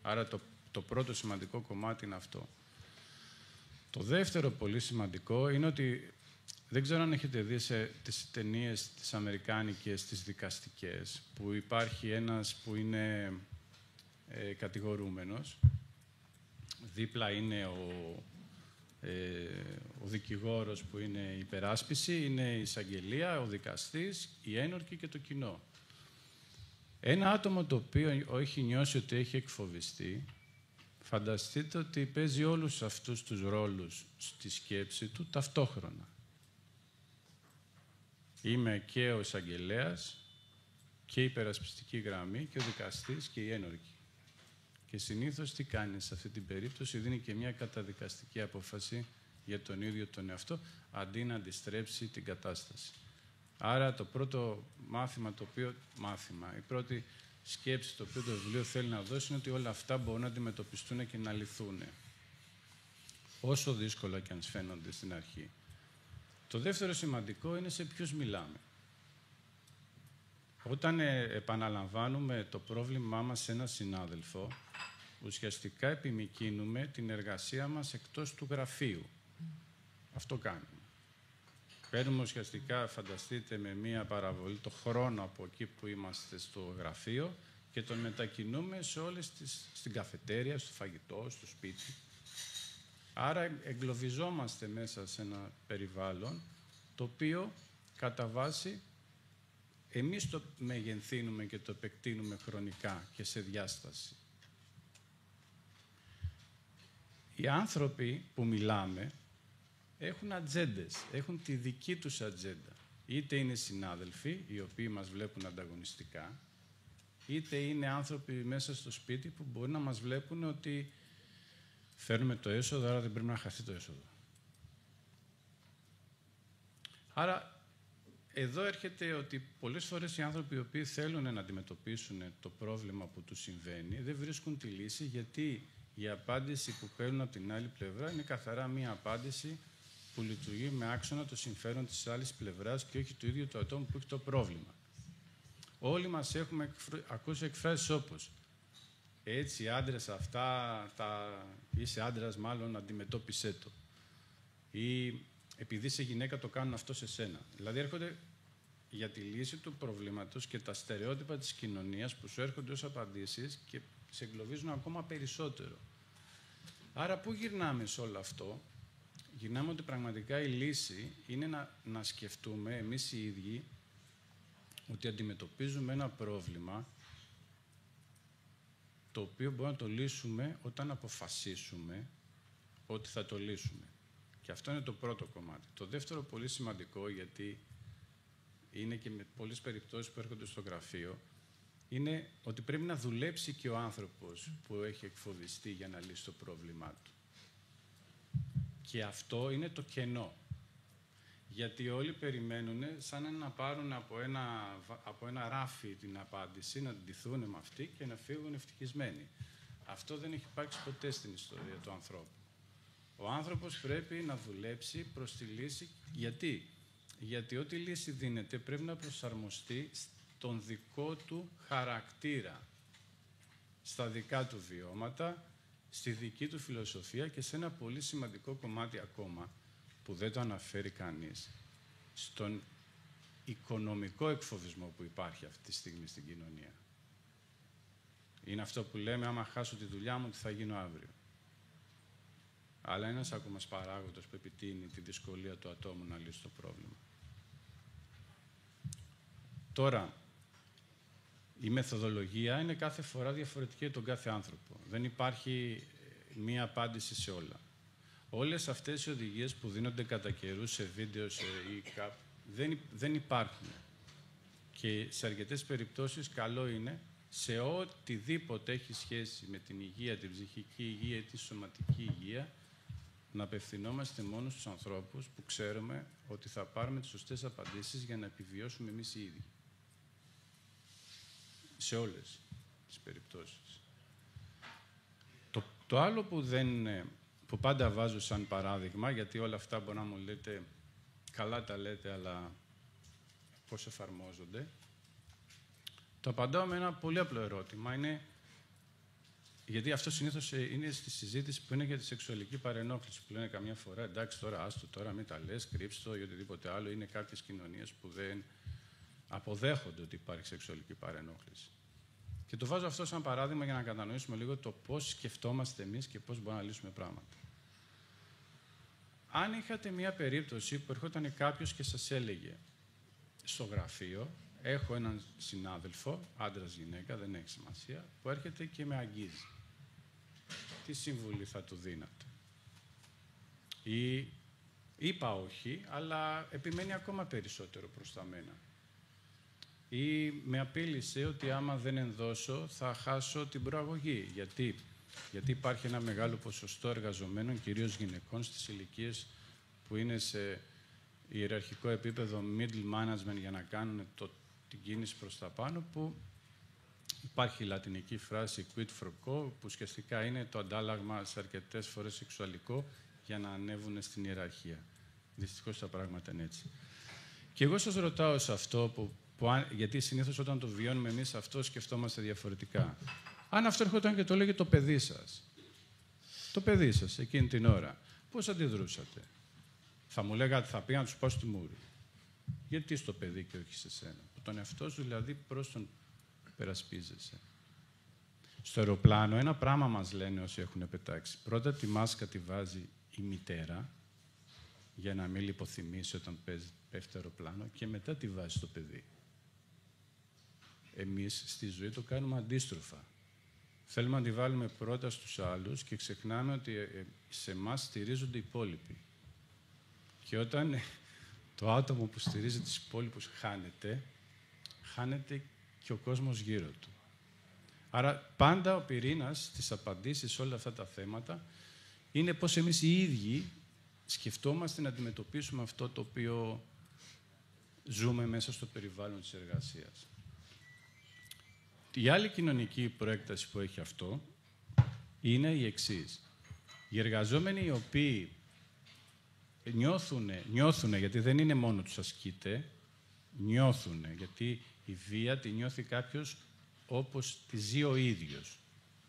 Άρα, το πρώτο σημαντικό κομμάτι είναι αυτό. Το δεύτερο πολύ σημαντικό είναι ότι δεν ξέρω αν έχετε δει σε τις ταινίες τις αμερικάνικες, τις δικαστικές, που υπάρχει ένας που είναι κατηγορούμενος, δίπλα είναι ο δικηγόρος που είναι η υπεράσπιση, είναι η εισαγγελία, ο δικαστής, η ένορκη και το κοινό. Ένα άτομο το οποίο έχει νιώσει ότι έχει εκφοβιστεί, φανταστείτε ότι παίζει όλους αυτούς τους ρόλους στη σκέψη του ταυτόχρονα. Είμαι και ο εισαγγελέας και η υπερασπιστική γραμμή και ο δικαστής και η ένορκη. Και συνήθως τι κάνει σε αυτή την περίπτωση? Δίνει και μια καταδικαστική απόφαση για τον ίδιο τον εαυτό, αντί να αντιστρέψει την κατάσταση. Άρα το πρώτο η πρώτη σκέψη το οποίο το βιβλίο θέλει να δώσει είναι ότι όλα αυτά μπορούν να αντιμετωπιστούν και να λυθούν. Όσο δύσκολα και αν φαίνονται στην αρχή. Το δεύτερο σημαντικό είναι σε ποιους μιλάμε. Όταν επαναλαμβάνουμε το πρόβλημά μας σε έναν συνάδελφο, ουσιαστικά επιμικρύνουμε την εργασία μας εκτός του γραφείου. Αυτό κάνουμε. Παίρνουμε ουσιαστικά, φανταστείτε, με μία παραβολή το χρόνο από εκεί που είμαστε στο γραφείο και τον μετακινούμε σε όλες στην καφετέρια, στο φαγητό, στο σπίτι. Άρα εγκλωβιζόμαστε μέσα σε ένα περιβάλλον το οποίο κατά βάση εμείς το μεγενθύνουμε και το επεκτείνουμε χρονικά και σε διάσταση. Οι άνθρωποι που μιλάμε έχουν ατζέντες, έχουν τη δική τους ατζέντα. Είτε είναι συνάδελφοι, οι οποίοι μας βλέπουν ανταγωνιστικά, είτε είναι άνθρωποι μέσα στο σπίτι που μπορεί να μας βλέπουν ότι φέρνουμε το έσοδο, άρα δεν πρέπει να χαθεί το έσοδο. Άρα, εδώ έρχεται ότι πολλές φορές οι άνθρωποι οι οποίοι θέλουν να αντιμετωπίσουν το πρόβλημα που τους συμβαίνει δεν βρίσκουν τη λύση, γιατί η απάντηση που παίρνουν από την άλλη πλευρά είναι καθαρά μία απάντηση που λειτουργεί με άξονα το συμφέρον της άλλης πλευράς και όχι του ίδιου του ατόμου που έχει το πρόβλημα. Όλοι μας έχουμε ακούσει εκφράσεις όπως «Έτσι, άντρες αυτά, είσαι άντρας, μάλλον αντιμετώπισέ το». Ή «Επειδή είσαι γυναίκα, το κάνουν αυτό σε σένα». Δηλαδή, έρχονται για τη λύση του προβλήματος και τα στερεότυπα της κοινωνίας που σου έρχονται ως απαντήσεις και σε εγκλωβίζουν ακόμα περισσότερο. Άρα, πού γυρνάμε σε όλο αυτό? Γυρνάμε ότι πραγματικά η λύση είναι να σκεφτούμε εμείς οι ίδιοι ότι αντιμετωπίζουμε ένα πρόβλημα το οποίο μπορούμε να το λύσουμε όταν αποφασίσουμε ότι θα το λύσουμε. Και αυτό είναι το πρώτο κομμάτι. Το δεύτερο πολύ σημαντικό, γιατί είναι και με πολλές περιπτώσεις που έρχονται στο γραφείο, είναι ότι πρέπει να δουλέψει και ο άνθρωπος που έχει εκφοβιστεί για να λύσει το πρόβλημά του. Και αυτό είναι το κενό. Γιατί όλοι περιμένουν σαν να πάρουν από ένα ράφι την απάντηση, να ντυθούν με αυτή και να φύγουν ευτυχισμένοι. Αυτό δεν έχει υπάρξει ποτέ στην ιστορία του ανθρώπου. Ο άνθρωπος πρέπει να δουλέψει προς τη λύση. Γιατί? Γιατί ό,τι λύση δίνεται πρέπει να προσαρμοστεί στον δικό του χαρακτήρα, στα δικά του βιώματα, στη δική του φιλοσοφία και σε ένα πολύ σημαντικό κομμάτι ακόμα, που δεν το αναφέρει κανείς, στον οικονομικό εκφοβισμό που υπάρχει αυτή τη στιγμή στην κοινωνία. Είναι αυτό που λέμε, άμα χάσω τη δουλειά μου, τι θα γίνω αύριο. Αλλά ένας ακόμα παράγοντας που επιτείνει τη δυσκολία του ατόμου να λύσει το πρόβλημα. Τώρα, η μεθοδολογία είναι κάθε φορά διαφορετική για τον κάθε άνθρωπο. Δεν υπάρχει μία απάντηση σε όλα. Όλες αυτές οι οδηγίες που δίνονται κατά καιρούς σε βίντεο, σε e-cap, δεν υπάρχουν. Και σε αρκετές περιπτώσεις καλό είναι σε οτιδήποτε έχει σχέση με την υγεία, την ψυχική υγεία ή τη σωματική υγεία, να απευθυνόμαστε μόνο στους ανθρώπους που ξέρουμε ότι θα πάρουμε τις σωστές απαντήσεις για να επιβιώσουμε εμείς οι ίδιοι. Σε όλες τις περιπτώσεις. Το άλλο που πάντα βάζω σαν παράδειγμα, γιατί όλα αυτά μπορεί να μου λέτε, καλά τα λέτε, αλλά πώς εφαρμόζονται, το απαντάω με ένα πολύ απλό ερώτημα. Γιατί αυτό συνήθως είναι στη συζήτηση που είναι για τη σεξουαλική παρενόχληση, που λένε καμιά φορά, εντάξει τώρα, άστο τώρα, μην τα λες, κρύψτε το ή οτιδήποτε άλλο. Είναι κάποιες κοινωνίες που δεν αποδέχονται ότι υπάρχει σεξουαλική παρενόχληση. Και το βάζω αυτό σαν παράδειγμα για να κατανοήσουμε λίγο το πώς σκεφτόμαστε εμείς και πώς μπορούμε να λύσουμε πράγματα. Αν είχατε μια περίπτωση που ερχόταν κάποιος και σας έλεγε στο γραφείο, έχω έναν συνάδελφο, άντρας γυναίκα, δεν έχει σημασία, που έρχεται και με αγγίζει. Τι συμβουλή θα του δίνατε? Ή είπα όχι, αλλά επιμένει ακόμα περισσότερο προς τα μένα. Ή με απείλησε ότι άμα δεν ενδώσω θα χάσω την προαγωγή. Γιατί υπάρχει ένα μεγάλο ποσοστό εργαζομένων, κυρίως γυναικών, στις ηλικίες που είναι σε ιεραρχικό επίπεδο middle management για να κάνουν την κίνηση προς τα πάνω, που υπάρχει η λατινική φράση quid pro quo, που ουσιαστικά είναι το αντάλλαγμα σε αρκετές φορές σεξουαλικό για να ανέβουν στην ιεραρχία. Δυστυχώς τα πράγματα είναι έτσι. Και εγώ σας ρωτάω σε αυτό, γιατί συνήθως όταν το βιώνουμε εμείς αυτό σκεφτόμαστε διαφορετικά. Αν αυτό έρχονταν και το έλεγε το παιδί σας, εκείνη την ώρα, πώς αντιδρούσατε? Θα μου λέγατε, θα πήγα να του πάω στη μούρη. Γιατί στο παιδί και όχι σε σένα? Που τον εαυτό σου δηλαδή προς τον περασπίζεσαι. Στο αεροπλάνο ένα πράγμα μας λένε όσοι έχουν πετάξει. Πρώτα τη μάσκα τη βάζει η μητέρα για να μην λιποθυμήσει όταν πέφτει το αεροπλάνο και μετά τη βάζει στο παιδί. Εμείς στη ζωή το κάνουμε αντίστροφα. Θέλουμε να τη βάλουμε πρώτα στους άλλους και ξεχνάμε ότι σε εμάς στηρίζονται οι υπόλοιποι. Και όταν το άτομο που στηρίζει τους υπόλοιπους χάνεται και ο κόσμος γύρω του. Άρα πάντα ο πυρήνας της απαντήσεις σε όλα αυτά τα θέματα είναι πώς εμείς οι ίδιοι σκεφτόμαστε να αντιμετωπίσουμε αυτό το οποίο ζούμε μέσα στο περιβάλλον της εργασίας. Η άλλη κοινωνική προέκταση που έχει αυτό είναι η εξής. Οι εργαζόμενοι οι οποίοι νιώθουν, γιατί δεν είναι μόνο τους ασκείται, νιώθουν, γιατί η βία τη νιώθει κάποιος όπως τη ζει ο ίδιος.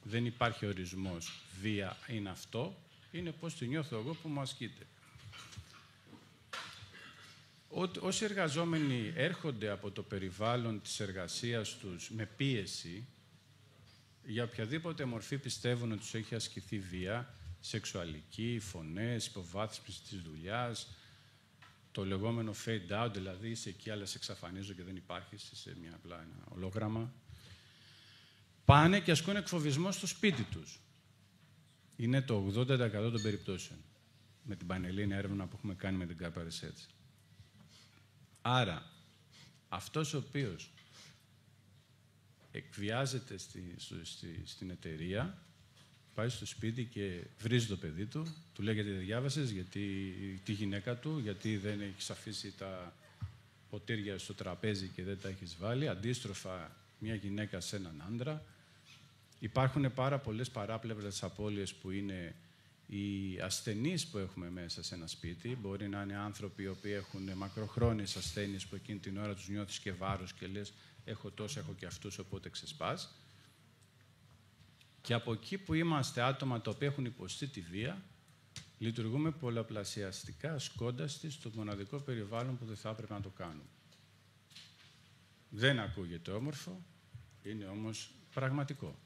Δεν υπάρχει ορισμός βία είναι αυτό, είναι πώς τη νιώθω εγώ που μου ασκείται. Όσοι εργαζόμενοι έρχονται από το περιβάλλον της εργασίας τους με πίεση, για οποιαδήποτε μορφή πιστεύουν ότι τους έχει ασκηθεί βία, σεξουαλική, φωνές, υποβάθμιση της δουλειάς, το λεγόμενο fade out, δηλαδή είσαι εκεί, αλλά σε εξαφανίζω και δεν υπάρχεις, είσαι απλά ένα ολόγραμμα. Πάνε και ασκούν εκφοβισμό στο σπίτι τους. Είναι το 80% των περιπτώσεων, με την πανελλήνια έρευνα που έχουμε κάνει με την Kappa Research. Άρα, αυτός ο οποίος εκβιάζεται στην εταιρεία, πάει στο σπίτι και βρίζει το παιδί του, του λέει γιατί δεν διάβασες, γιατί τη γυναίκα του, γιατί δεν έχεις αφήσει τα ποτήρια στο τραπέζι και δεν τα έχεις βάλει, αντίστροφα μια γυναίκα σε έναν άντρα. Υπάρχουν πάρα πολλές παράπλευρες απώλειες που είναι οι ασθενείς που έχουμε μέσα σε ένα σπίτι. Μπορεί να είναι άνθρωποι οι οποίοι έχουν μακροχρόνιες ασθένειες που εκείνη την ώρα τους νιώθεις και βάρος και λες έχω τόσο, έχω και αυτούς, οπότε ξεσπάς. Και από εκεί που είμαστε άτομα τα οποία έχουν υποστεί τη βία, λειτουργούμε πολλαπλασιαστικά ασκώντας τη στο μοναδικό περιβάλλον που δεν θα έπρεπε να το κάνουμε. Δεν ακούγεται όμορφο, είναι όμως πραγματικό.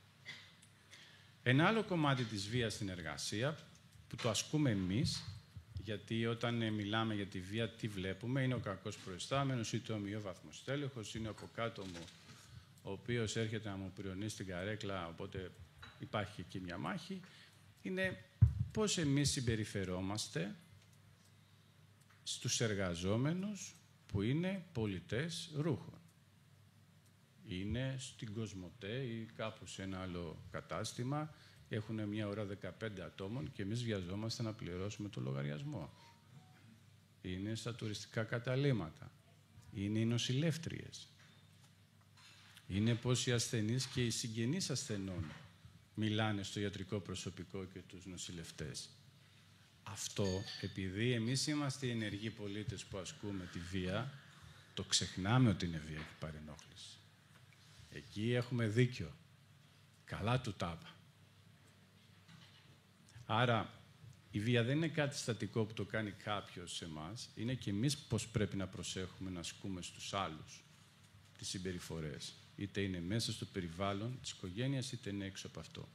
Ένα άλλο κομμάτι της βίας στην εργασία, που το ασκούμε εμείς, γιατί όταν μιλάμε για τη βία, τι βλέπουμε, είναι ο κακός προϊστάμενος, είτε ο ομοιόβαθμος τέλεχος, είναι από κάτω μου, ο οποίος έρχεται να μου πριονίσει την καρέκλα, οπότε υπάρχει εκεί μια μάχη, είναι πώς εμείς συμπεριφερόμαστε στους εργαζόμενους που είναι πολιτές ρούχων. Είναι στην Κοσμοτέ ή κάπου σε ένα άλλο κατάστημα, έχουν μια ώρα 15 ατόμων και εμείς βιαζόμαστε να πληρώσουμε το λογαριασμό. Είναι στα τουριστικά καταλύματα. Είναι οι νοσηλεύτριες. Είναι πώς οι ασθενείς και οι συγγενείς ασθενών μιλάνε στο ιατρικό προσωπικό και τους νοσηλευτές. Αυτό, επειδή εμείς είμαστε οι ενεργοί πολίτες που ασκούμε τη βία, το ξεχνάμε ότι είναι βία και παρενόχληση. Εκεί έχουμε δίκιο. Καλά του τάπα. Άρα, η βία δεν είναι κάτι στατικό που το κάνει κάποιος σε εμάς. Είναι και εμείς πώς πρέπει να προσέχουμε να ασκούμε στους άλλους τις συμπεριφορές. Είτε είναι μέσα στο περιβάλλον της οικογένειας, είτε είναι έξω από αυτό.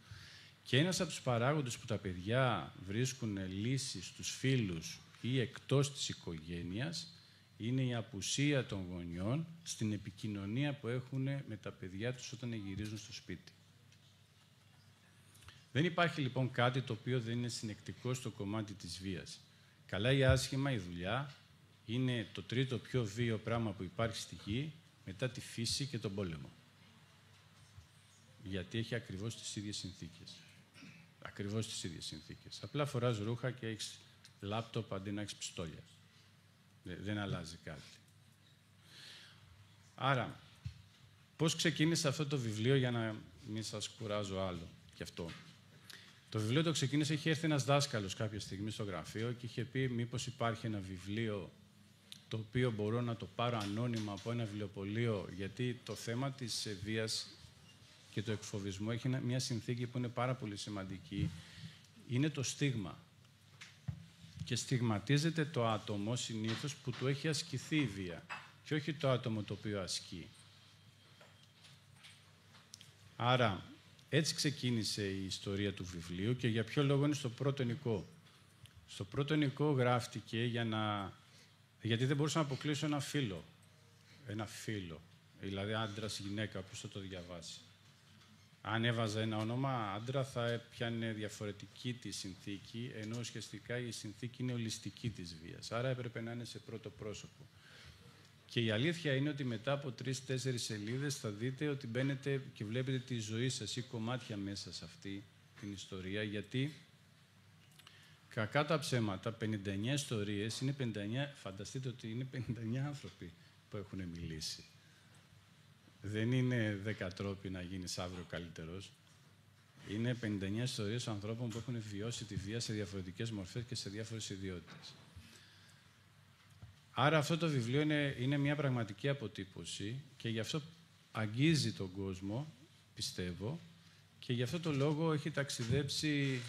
Και ένας από τους παράγοντες που τα παιδιά βρίσκουν λύσεις στους φίλους ή εκτός της οικογένειας είναι η απουσία των γονιών στην επικοινωνία που έχουν με τα παιδιά τους όταν γυρίζουν στο σπίτι. Δεν υπάρχει λοιπόν κάτι το οποίο δεν είναι συνεκτικό στο κομμάτι της βίας. Καλά ή άσχημα η δουλειά είναι το τρίτο πιο βίαιο πράγμα που υπάρχει στη γη μετά τη φύση και τον πόλεμο. Γιατί έχει ακριβώς τις ίδιες συνθήκες. Ακριβώς τις ίδιες συνθήκες. Απλά φοράς ρούχα και έχεις λάπτοπ αντί να έχεις πιστόλια. Δεν αλλάζει κάτι. Άρα, πώς ξεκίνησε αυτό το βιβλίο για να μην σας κουράζω άλλο γι' αυτό. Το βιβλίο το ξεκίνησε, είχε έρθει ένας δάσκαλος κάποια στιγμή στο γραφείο και είχε πει μήπως υπάρχει ένα βιβλίο το οποίο μπορώ να το πάρω ανώνυμα από ένα βιβλιοπωλείο, γιατί το θέμα της βίας και του εκφοβισμού έχει μια συνθήκη που είναι πάρα πολύ σημαντική. Είναι το στίγμα. Και στιγματίζεται το άτομο συνήθως που του έχει ασκηθεί η βία και όχι το άτομο το οποίο ασκεί. Άρα, έτσι ξεκίνησε η ιστορία του βιβλίου και για ποιο λόγο είναι στο πρώτο ενικό. Στο πρώτο ενικό γράφτηκε γιατί δεν μπορούσα να αποκλείσω ένα φύλο. Ένα φύλο. Δηλαδή άντρας, γυναίκα, πώς θα το διαβάσει. Αν έβαζα ένα όνομα άντρα θα πιάνε διαφορετική τη συνθήκη, ενώ ουσιαστικά η συνθήκη είναι ολιστική της βίας. Άρα έπρεπε να είναι σε πρώτο πρόσωπο. Και η αλήθεια είναι ότι μετά από 3-4 σελίδες θα δείτε ότι μπαίνετε και βλέπετε τη ζωή σας ή κομμάτια μέσα σε αυτή την ιστορία, γιατί κακά τα ψέματα, 59 ιστορίες, είναι 59, φανταστείτε ότι είναι 59 άνθρωποι που έχουν μιλήσει. Δεν είναι 10 τρόποι να γίνεις αύριο καλύτερος. Είναι 59 ιστορίες ανθρώπων που έχουν βιώσει τη βία σε διαφορετικές μορφές και σε διάφορες ιδιότητες. Άρα αυτό το βιβλίο είναι μια πραγματική αποτύπωση και γι' αυτό αγγίζει τον κόσμο, πιστεύω, και γι' αυτό το λόγο έχει ταξιδέψει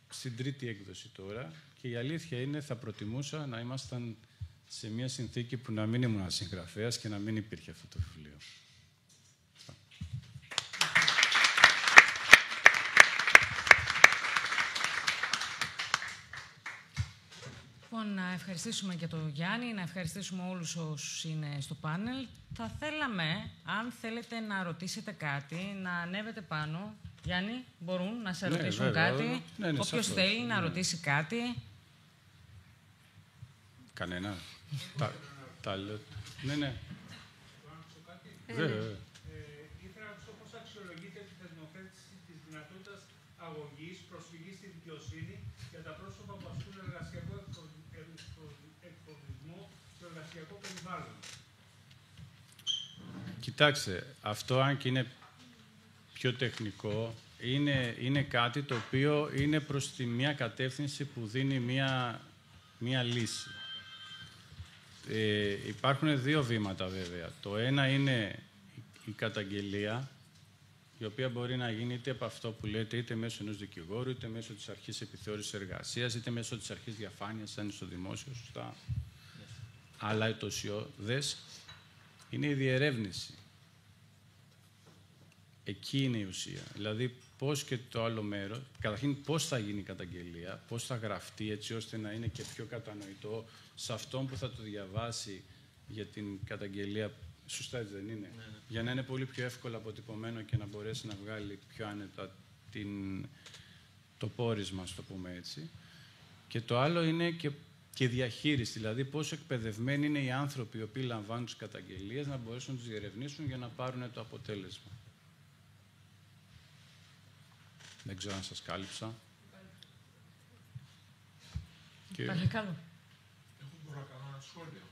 στην τρίτη έκδοση τώρα και η αλήθεια είναι θα προτιμούσα να ήμασταν σε μια συνθήκη που να μην ήμουν συγγραφέας και να μην υπήρχε αυτό το βιβλίο. Λοιπόν, να ευχαριστήσουμε και τον Γιάννη, να ευχαριστήσουμε όλους όσους είναι στο πάνελ. Θα θέλαμε, αν θέλετε να ρωτήσετε κάτι, να ανέβετε πάνω. Γιάννη, μπορούν να σε ρωτήσουν βέβαια, κάτι. ναι, Όποιος σαφώς, θέλει να ρωτήσει κάτι. Κανένα. Τα λέω. Ναι. Βέβαια. Ήθελα να ρωτήσω πώς αξιολογείτε τη θεσμοθέτηση της δυνατότητας αγωγής, προσφυγής στη δικαιοσύνη για τα πρόσωπα που ασκούν εργασιακό εκφοβισμό στο εργασιακό περιβάλλον. Κοιτάξτε, αυτό αν και είναι πιο τεχνικό, είναι κάτι το οποίο είναι προς τη μια κατεύθυνση που δίνει μια λύση. Υπάρχουν δύο βήματα βέβαια. Το ένα είναι η καταγγελία, η οποία μπορεί να γίνει είτε από αυτό που λέτε, είτε μέσω ενός δικηγόρου, είτε μέσω της αρχής επιθεώρησης εργασίας, είτε μέσω της αρχής διαφάνειας, αν είναι στο δημόσιο, σωστά. Αλλά το ουσιώδες είναι η διερεύνηση. Εκεί είναι η ουσία. Δηλαδή, πώς και το άλλο μέρος, καταρχήν πώς θα γίνει η καταγγελία, πώς θα γραφτεί έτσι ώστε να είναι και πιο κατανοητό σε αυτόν που θα το διαβάσει για την καταγγελία. Σωστά έτσι δεν είναι? Ναι. Για να είναι πολύ πιο εύκολα αποτυπωμένο και να μπορέσει να βγάλει πιο άνετα το πόρισμα, ας το πούμε έτσι. Και το άλλο είναι και διαχείριση, δηλαδή πόσο εκπαιδευμένοι είναι οι άνθρωποι οι οποίοι λαμβάνουν τις καταγγελίες να μπορέσουν να τις διερευνήσουν για να πάρουν το αποτέλεσμα. Δεν ξέρω αν σας κάλυψα. Παρακαλώ. Μπορώ να κάνω ένα σχόλιο.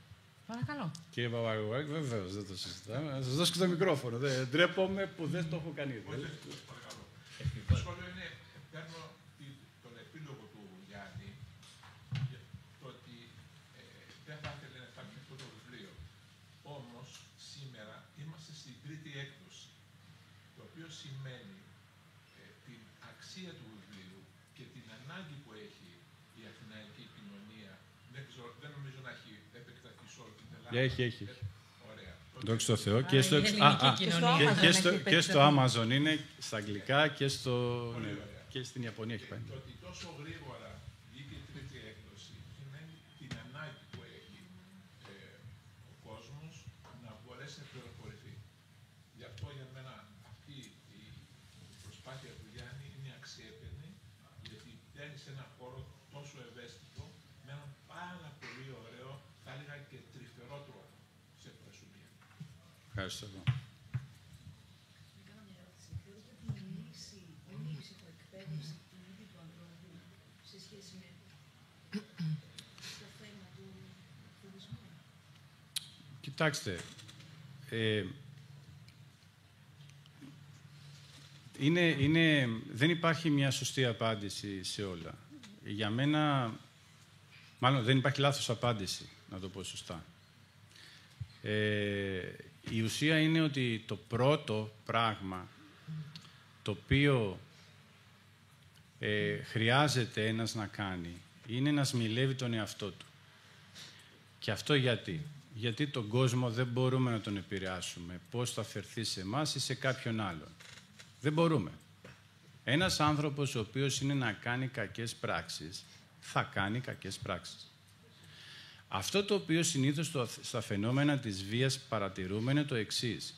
Παρακαλώ. Κύριε Παπαγωγάκη, βεβαίως δεν το συζητάμε. Να σας δώσω και το μικρόφωνο. Δεν ντρέπομαι που δεν το έχω κάνει. Παρακαλώ. Το σχόλιο είναι, παίρνω τον επίλογο του Γιάννη, το ότι δεν θα ήθελε να υπάρχει αυτό το βιβλίο. Όμως, σήμερα είμαστε στην τρίτη έκδοση, το οποίο σημαίνει την αξία του βιβλίου και την ανάγκη που έχει η αθηναϊκή κοινωνία. Δεν νομίζω να έχει επεκταθεί σε όλη την Ελλάδα. Έχει. Ωραία. Δόξα τω Θεώ. Και στο Amazon είναι στα αγγλικά και στην Ιαπωνία έχει πάει. Το ότι τόσο γρήγορα βγήκε η τρίτη έκδοση σημαίνει την ανάγκη που έχει ο κόσμος να μπορέσει να πληροφορηθεί. Γι' αυτό για μένα αυτή η προσπάθεια του Γιάννη είναι αξιέπαινη, γιατί μπαίνει σε ένα χώρο τόσο ευαίσθητο με έναν πάρα πολύ ωραίο, θα έλεγα και τρυφερό τρόπο. Σε ευχαριστούμε. Ευχαριστώ. Κοιτάξτε, δεν υπάρχει μια σωστή απάντηση σε όλα. Για μένα, μάλλον δεν υπάρχει λάθος απάντηση, να το πω σωστά. Η ουσία είναι ότι το πρώτο πράγμα το οποίο χρειάζεται ένας να κάνει είναι να σμιλεύει τον εαυτό του. Και αυτό γιατί? Γιατί τον κόσμο δεν μπορούμε να τον επηρεάσουμε πώς θα φερθεί σε εμάς ή σε κάποιον άλλον. Δεν μπορούμε. Ένας άνθρωπος ο οποίος είναι να κάνει κακές πράξεις, θα κάνει κακές πράξεις. Αυτό το οποίο συνήθως στα φαινόμενα της βίας παρατηρούμε είναι το εξής.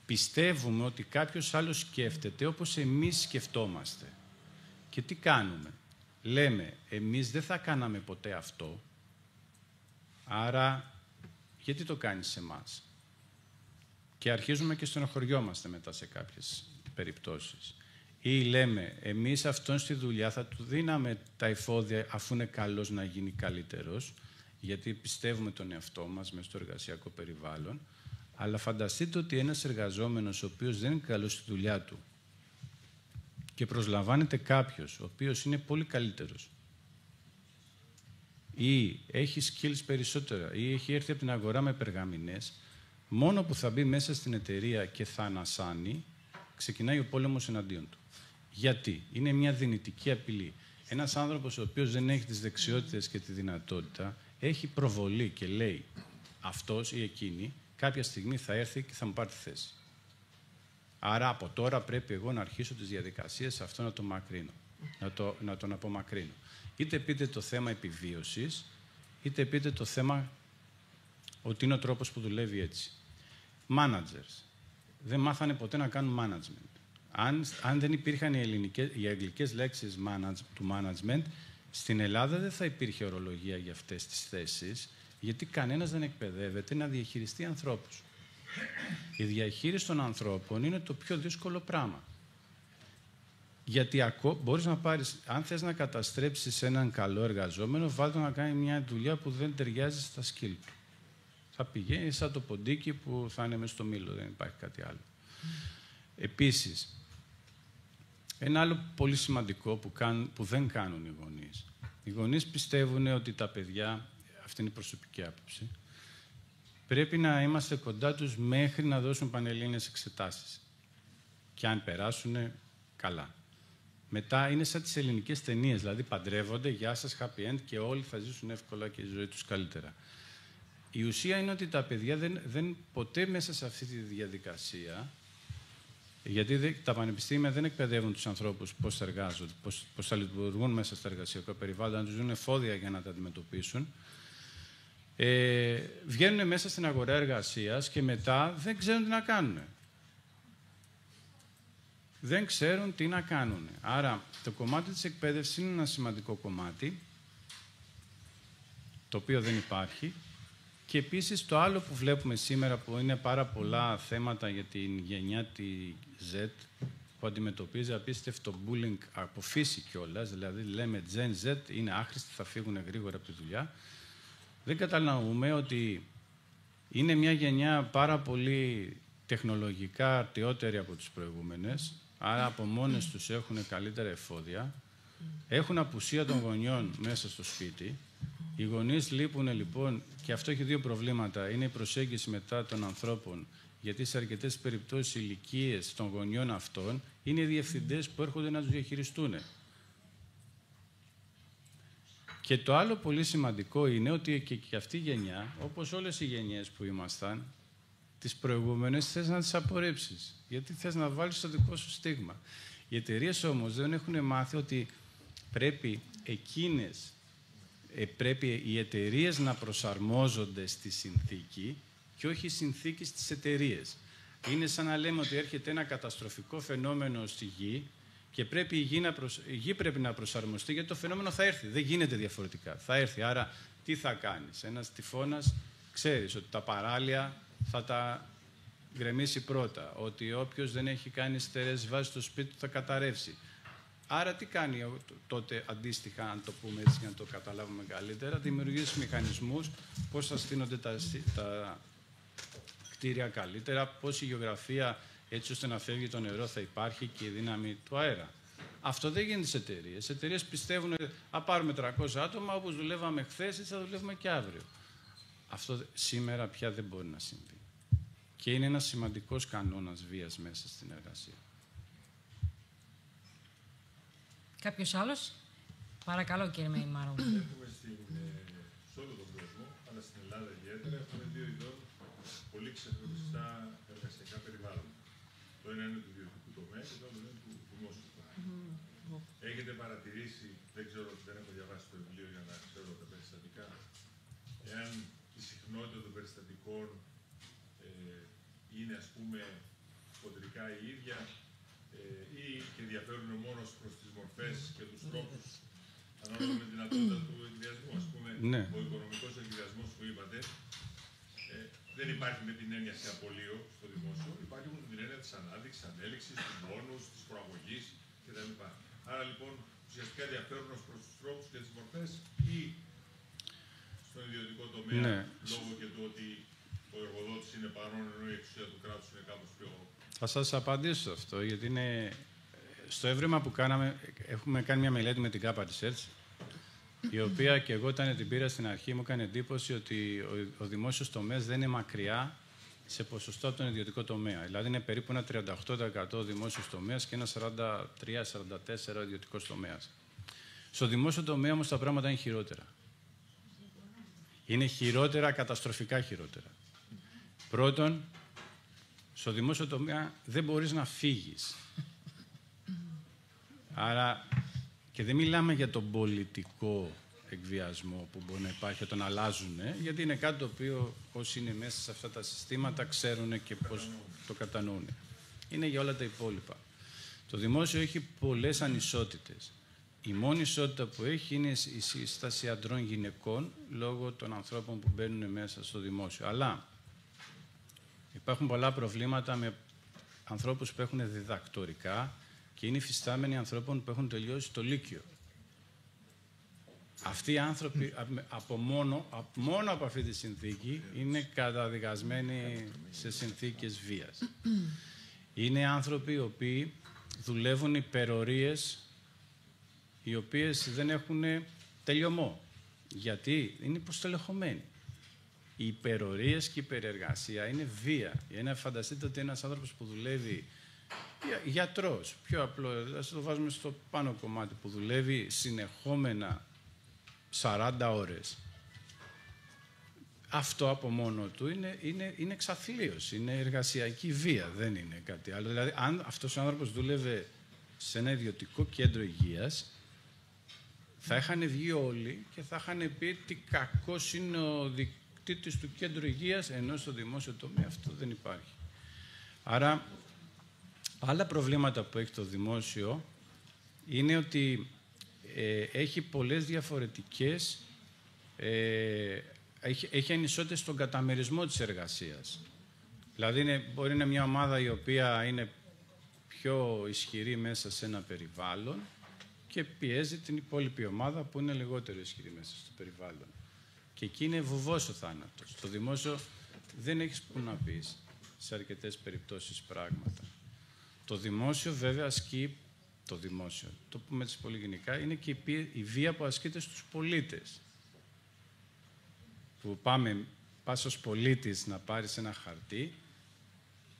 Πιστεύουμε ότι κάποιος άλλος σκέφτεται όπως εμείς σκεφτόμαστε. Και τι κάνουμε? Λέμε, εμείς δεν θα κάναμε ποτέ αυτό, άρα γιατί το κάνεις σε εμάς? Και αρχίζουμε και στενοχωριόμαστε μετά σε κάποιες περιπτώσεις. Ή λέμε, εμείς αυτόν στη δουλειά θα του δίναμε τα εφόδια αφού είναι καλός να γίνει καλύτερος, γιατί πιστεύουμε τον εαυτό μας μέσα στο εργασιακό περιβάλλον, αλλά φανταστείτε ότι ένας εργαζόμενος ο οποίος δεν είναι καλός στη δουλειά του και προσλαμβάνεται κάποιος ο οποίος είναι πολύ καλύτερος ή έχει skills περισσότερα ή έχει έρθει από την αγορά με περγαμηνές, μόνο που θα μπει μέσα στην εταιρεία και θα ανασάνει, ξεκινάει ο πόλεμος εναντίον του. Γιατί? Είναι μια δυνητική απειλή. Ένας άνθρωπος ο οποίος δεν έχει τις δεξιότητες και τη δυνατότητα, έχει προβολή και λέει αυτός ή εκείνη κάποια στιγμή θα έρθει και θα μου πάρει τη θέση. Άρα από τώρα πρέπει εγώ να αρχίσω τις διαδικασίες αυτό να το μακρύνω, να τον απομακρύνω. Είτε πείτε το θέμα επιβίωσης, είτε πείτε το θέμα ότι είναι ο τρόπος που δουλεύει έτσι. Managers. Δεν μάθανε ποτέ να κάνουν management. Αν δεν υπήρχαν οι αγγλικές λέξεις του management, στην Ελλάδα δεν θα υπήρχε ορολογία για αυτές τις θέσεις, γιατί κανένας δεν εκπαιδεύεται να διαχειριστεί ανθρώπους. Η διαχείριση των ανθρώπων είναι το πιο δύσκολο πράγμα. Γιατί μπορείς να πάρεις, αν θες να καταστρέψεις έναν καλό εργαζόμενο, βάλτε να κάνει μια δουλειά που δεν ταιριάζει στα σκύλ του. Θα πηγαίνει σαν το ποντίκι που θα είναι μέσα στο μήλο, δεν υπάρχει κάτι άλλο. Επίσης, ένα άλλο πολύ σημαντικό που δεν κάνουν οι γονείς. Οι γονείς πιστεύουν ότι τα παιδιά, αυτή είναι η προσωπική άποψη, πρέπει να είμαστε κοντά τους μέχρι να δώσουν πανελλήνιες εξετάσεις. Και αν περάσουν, καλά. Μετά είναι σαν τις ελληνικές ταινίες, δηλαδή παντρεύονται, γεια σας, happy end και όλοι θα ζήσουν εύκολα και η ζωή τους καλύτερα. Η ουσία είναι ότι τα παιδιά δεν ποτέ μέσα σε αυτή τη διαδικασία, γιατί τα πανεπιστήμια δεν εκπαιδεύουν τους ανθρώπους πώς θα εργάζονται, πώς θα λειτουργούν μέσα στα εργασιακά περιβάλλοντα, να τους δουν εφόδια για να τα αντιμετωπίσουν. Βγαίνουν μέσα στην αγορά εργασίας και μετά δεν ξέρουν τι να κάνουν. Δεν ξέρουν τι να κάνουν. Άρα, το κομμάτι της εκπαίδευσης είναι ένα σημαντικό κομμάτι, το οποίο δεν υπάρχει. Και επίσης, το άλλο που βλέπουμε σήμερα, που είναι πάρα πολλά θέματα για την γενιά τη Z, που αντιμετωπίζει απίστευτο bullying από φύση κιόλας, δηλαδή λέμε Gen Z είναι άχρηστοι, θα φύγουν γρήγορα από τη δουλειά. Δεν καταλαβαίνουμε ότι είναι μια γενιά πάρα πολύ τεχνολογικά αρτιότερη από τις προηγούμενες, άρα από μόνες τους έχουν καλύτερα εφόδια, έχουν απουσία των γονιών μέσα στο σπίτι. Οι γονείς λείπουν λοιπόν, και αυτό έχει δύο προβλήματα. Είναι η προσέγγιση μετά των ανθρώπων, γιατί σε αρκετές περιπτώσεις οι ηλικίες των γονιών αυτών είναι οι διευθυντές που έρχονται να τους διαχειριστούν. Και το άλλο πολύ σημαντικό είναι ότι και αυτή η γενιά, όπως όλες οι γενιές που ήμασταν, τις προηγούμενες θες να τις απορρίψεις, γιατί θες να βάλεις το δικό σου στίγμα. Οι εταιρείες όμως δεν έχουν μάθει ότι πρέπει οι εταιρείες να προσαρμόζονται στη συνθήκη και όχι η συνθήκη στις εταιρείες. Είναι σαν να λέμε ότι έρχεται ένα καταστροφικό φαινόμενο στη γη και πρέπει η γη πρέπει να προσαρμοστεί, γιατί το φαινόμενο θα έρθει. Δεν γίνεται διαφορετικά. Θα έρθει. Άρα τι θα κάνεις? Ένας τυφώνας ξέρεις ότι τα παράλια θα τα γκρεμίσει πρώτα, ότι όποιος δεν έχει κάνει στερεές βάσεις στο σπίτι του θα καταρρεύσει. Άρα τι κάνει τότε αντίστοιχα, αν το πούμε έτσι για να το καταλάβουμε καλύτερα, δημιουργείς μηχανισμούς, πώς θα στείνονται τα κτίρια καλύτερα, πώς η γεωγραφία έτσι ώστε να φεύγει το νερό θα υπάρχει και η δύναμη του αέρα. Αυτό δεν γίνεται στις εταιρείες. Οι εταιρείες πιστεύουν ότι θα πάρουμε 300 άτομα, όπως δουλεύαμε χθες, έτσι θα δουλεύουμε και αύριο. Αυτό σήμερα πια δεν μπορεί να συμβεί. Και είναι ένας σημαντικός κανόνας βίας μέσα στην εργασία. Κάποιος άλλος? Παρακαλώ, κύριε Μεϊμάρου. Έχουμε σε όλο τον κόσμο, αλλά στην Ελλάδα ιδιαίτερα, έχουμε δύο ειδών πολύ ξεχωριστά εργασιακά περιβάλλοντα. Το ένα είναι του ιδιωτικού τομέα και το άλλο είναι του δημόσιου τομέα. Έχετε παρατηρήσει, δεν ξέρω, δεν έχω διαβάσει το βιβλίο για να ξέρω τα περιστατικά, εάν η συχνότητα των περιστατικών είναι, ας πούμε, κοντρικά η ίδια, ή και διαφέρουν μόνο προς τις μορφές και τους τρόπους ανάλογα με την δυνατότητα του εκβιασμού. Ας πούμε, ναι. Ο οικονομικός εκβιασμός που είπατε δεν υπάρχει με την έννοια σε απολύο στο δημόσιο, υπάρχει με την έννοια της ανάδειξης, ανέλυξης, του πόνους, της προαγωγής κτλ. Άρα λοιπόν ουσιαστικά διαφέρουν ως προς τους τρόπους και τις μορφές, ή στον ιδιωτικό τομέα, ναι, λόγω και του ότι ο εργοδότης είναι παρόν ενώ η εξουσία του κράτους είναι κάπως πιο... Θα σας απαντήσω αυτό, γιατί είναι... Στο έβριμα που κάναμε, έχουμε κάνει μια μελέτη με την Kappa Research, η οποία και εγώ όταν την πήρα στην αρχή μου έκανε εντύπωση ότι ο δημόσιος τομέας δεν είναι μακριά σε ποσοστό από τον ιδιωτικό τομέα. Δηλαδή είναι περίπου ένα 38% δημόσιος τομέας και ένα 43-44% ιδιωτικός τομέας. Στο δημόσιο τομέα όμως τα πράγματα είναι χειρότερα. Είναι χειρότερα, καταστροφικά χειρότερα. Πρώτον, στο δημόσιο τομέα δεν μπορείς να φύγεις. Άρα, και δεν μιλάμε για τον πολιτικό εκβιασμό που μπορεί να υπάρχει όταν αλλάζουν, γιατί είναι κάτι το οποίο όσοι είναι μέσα σε αυτά τα συστήματα ξέρουν και πώς το κατανοούν. Είναι για όλα τα υπόλοιπα. Το δημόσιο έχει πολλές ανισότητες. Η μόνη ισότητα που έχει είναι η σύσταση ανδρών-γυναικών λόγω των ανθρώπων που μπαίνουν μέσα στο δημόσιο. Αλλά υπάρχουν πολλά προβλήματα με ανθρώπους που έχουν διδακτορικά και είναι υφιστάμενοι ανθρώπων που έχουν τελειώσει το Λύκειο. Αυτοί οι άνθρωποι μόνο από αυτή τη συνθήκη είναι καταδικασμένοι σε συνθήκες βίας. Είναι άνθρωποι οι οποίοι δουλεύουν υπερορίες οι οποίες δεν έχουν τελειωμό. Γιατί είναι υποστελεχωμένοι. Οι υπερορίες και η υπερεργασία είναι βία. Για να φανταστείτε ότι ένας άνθρωπος που δουλεύει γιατρός, πιο απλό, ας το βάζουμε στο πάνω κομμάτι, που δουλεύει συνεχόμενα 40 ώρες, αυτό από μόνο του είναι εξαθλίωση, είναι εργασιακή βία, δεν είναι κάτι άλλο. Δηλαδή, αν αυτός ο άνθρωπος δούλευε σε ένα ιδιωτικό κέντρο υγείας, θα είχαν βγει όλοι και θα είχαν πει τι κακός είναι ο δικτύτης του κέντρου υγείας, ενώ στο δημόσιο τομέα αυτό δεν υπάρχει. Άρα, άλλα προβλήματα που έχει το δημόσιο είναι ότι έχει πολλές διαφορετικές, έχει ανισότητες στον καταμερισμό της εργασίας. Δηλαδή, μπορεί να είναι μια ομάδα η οποία είναι πιο ισχυρή μέσα σε ένα περιβάλλον και πιέζει την υπόλοιπη ομάδα που είναι λιγότερο ισχυρή μέσα στο περιβάλλον. Και εκεί είναι βουβός ο θάνατος. Στο δημόσιο δεν έχεις που να πεις σε αρκετές περιπτώσεις πράγματα. Το δημόσιο βέβαια ασκεί, το πούμε έτσι πολύ γενικά, είναι και η βία που ασκείται στους πολίτες. Που πας ως πολίτης να πάρεις ένα χαρτί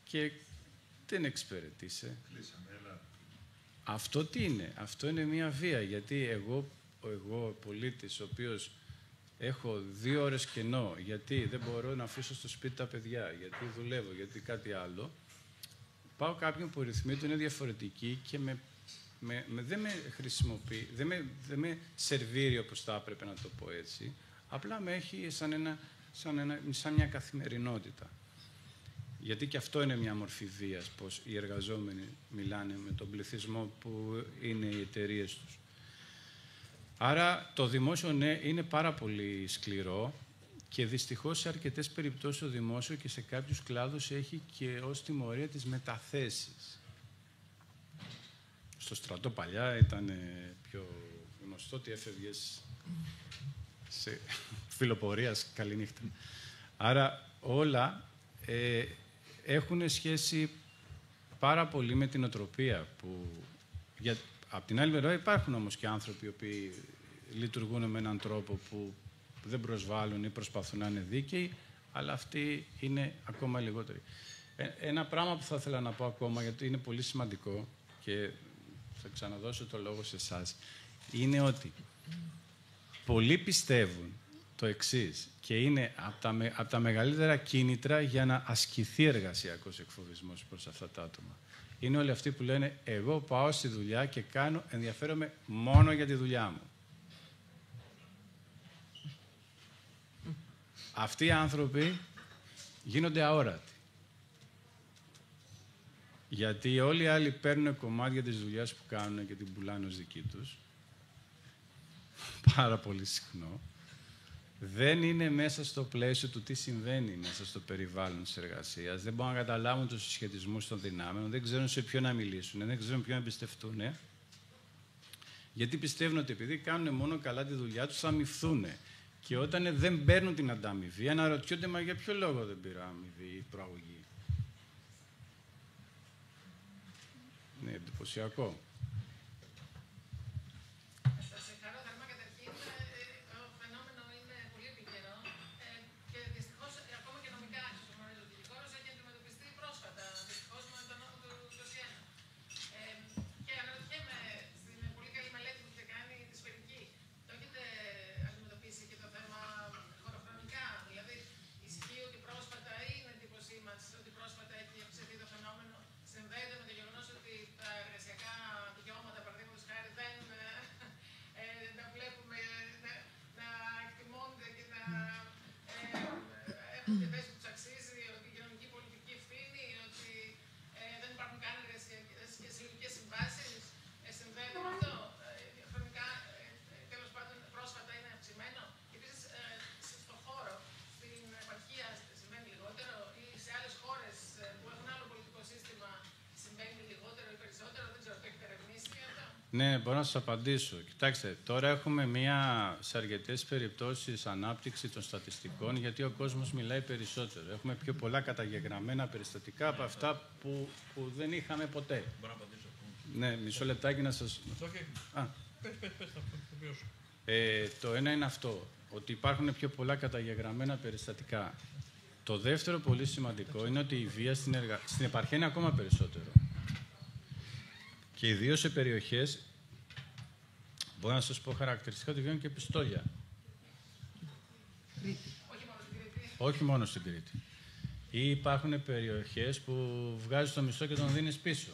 και δεν εξυπηρετείσαι. Αυτό τι είναι? Αυτό είναι μια βία, γιατί εγώ πολίτης, ο οποίος έχω 2 ώρες κενό, γιατί δεν μπορώ να αφήσω στο σπίτι τα παιδιά, γιατί δουλεύω, γιατί κάτι άλλο, πάω κάποιον που η ρυθμή του είναι διαφορετική και δεν με χρησιμοποιεί, δεν με σερβίρει όπως θα έπρεπε να το πω έτσι, απλά με έχει σαν μια καθημερινότητα. Γιατί και αυτό είναι μια μορφή βίας, πως οι εργαζόμενοι μιλάνε με τον πληθυσμό που είναι οι εταιρείες τους. Άρα το δημόσιο, ναι, είναι πάρα πολύ σκληρό και δυστυχώς σε αρκετές περιπτώσεις το δημόσιο και σε κάποιους κλάδους έχει και ως τιμωρία τις μεταθέσεις. Στο στρατό παλιά ήταν πιο γνωστό ότι έφευγες σε φιλοπορίας, καληνύχτα. Άρα όλα έχουν σχέση πάρα πολύ με την οτροπία που... Απ' την άλλη μεριά υπάρχουν όμως και άνθρωποι οι οποίοι λειτουργούν με έναν τρόπο που δεν προσβάλλουν ή προσπαθούν να είναι δίκαιοι, αλλά αυτοί είναι ακόμα λιγότεροι. Ένα πράγμα που θα ήθελα να πω ακόμα, γιατί είναι πολύ σημαντικό και θα ξαναδώσω το λόγο σε εσάς, είναι ότι πολλοί πιστεύουν το εξής και είναι από τα μεγαλύτερα κίνητρα για να ασκηθεί εργασιακός εκφοβισμός προς αυτά τα άτομα. Είναι όλοι αυτοί που λένε εγώ πάω στη δουλειά και ενδιαφέρομαι μόνο για τη δουλειά μου. Αυτοί οι άνθρωποι γίνονται αόρατοι. Γιατί όλοι οι άλλοι παίρνουν κομμάτια της δουλειάς που κάνουν και την πουλάνε ως δική τους. Πάρα πολύ συχνό. Δεν είναι μέσα στο πλαίσιο του τι συμβαίνει μέσα στο περιβάλλον της εργασίας. Δεν μπορούν να καταλάβουν τους συσχετισμούς των δυνάμεων, δεν ξέρουν σε ποιο να μιλήσουν, δεν ξέρουν ποιο να εμπιστευτούν. Γιατί πιστεύουν ότι επειδή κάνουν μόνο καλά τη δουλειά τους θα αμοιφθούν. Και όταν δεν παίρνουν την ανταμοιβή, αναρωτιόνται μα για ποιο λόγο δεν πήρα αμοιβή ή προαγωγή. Είναι εντυπωσιακό. Ότι πρόσφατα έχει αυξηθεί το φαινόμενο, συνδέεται με το γεγονός ότι τα εργασιακά Ναι, μπορώ να σας απαντήσω. Κοιτάξτε, τώρα έχουμε σε αρκετές περιπτώσεις ανάπτυξη των στατιστικών, γιατί ο κόσμος μιλάει περισσότερο. Έχουμε πιο πολλά καταγεγραμμένα περιστατικά από αυτά που δεν είχαμε ποτέ. Μπορώ να απαντήσω. Ναι, μισό λεπτάκι να σας... Πες, το ένα είναι αυτό, ότι υπάρχουν πιο πολλά καταγεγραμμένα περιστατικά. Το δεύτερο πολύ σημαντικό είναι ότι η βία στην επαρχία είναι ακόμα περισσότερο. Και ιδίως σε περιοχές, μπορώ να σας πω χαρακτηριστικά ότι βγαίνουν και πιστόλια. Όχι μόνο στην Κρήτη. Ή υπάρχουν περιοχές που βγάζεις το μισθό και τον δίνεις πίσω.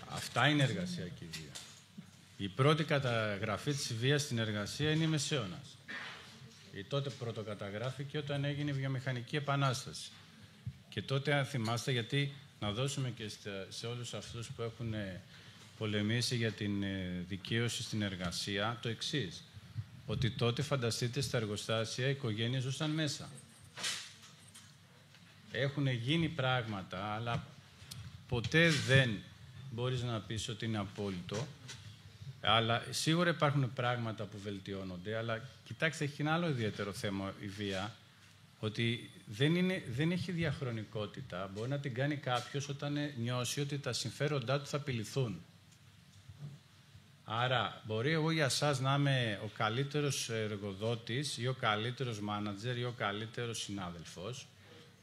Αυτά είναι εργασιακή βία. Η πρώτη καταγραφή της βίας στην εργασία είναι η Μεσαίωνας. Η τότε πρωτοκαταγράφηκε όταν έγινε η βιομηχανική επανάσταση. Και τότε, αν θυμάστε, γιατί να δώσουμε και σε όλους αυτούς που έχουν πολεμήσει για την δικαίωση στην εργασία το εξής. Ότι τότε, φανταστείτε, στα εργοστάσια οι οικογένειες ζούσαν μέσα. Έχουν γίνει πράγματα, αλλά ποτέ δεν μπορείς να πεις ότι είναι απόλυτο. Αλλά σίγουρα υπάρχουν πράγματα που βελτιώνονται, αλλά κοιτάξτε, έχει ένα άλλο ιδιαίτερο θέμα η βία, ότι δεν έχει διαχρονικότητα. Μπορεί να την κάνει κάποιος όταν νιώσει ότι τα συμφέροντά του θα απειληθούν. Άρα, μπορεί εγώ για σας να είμαι ο καλύτερος εργοδότης ή ο καλύτερος μάνατζερ ή ο καλύτερος συνάδελφος,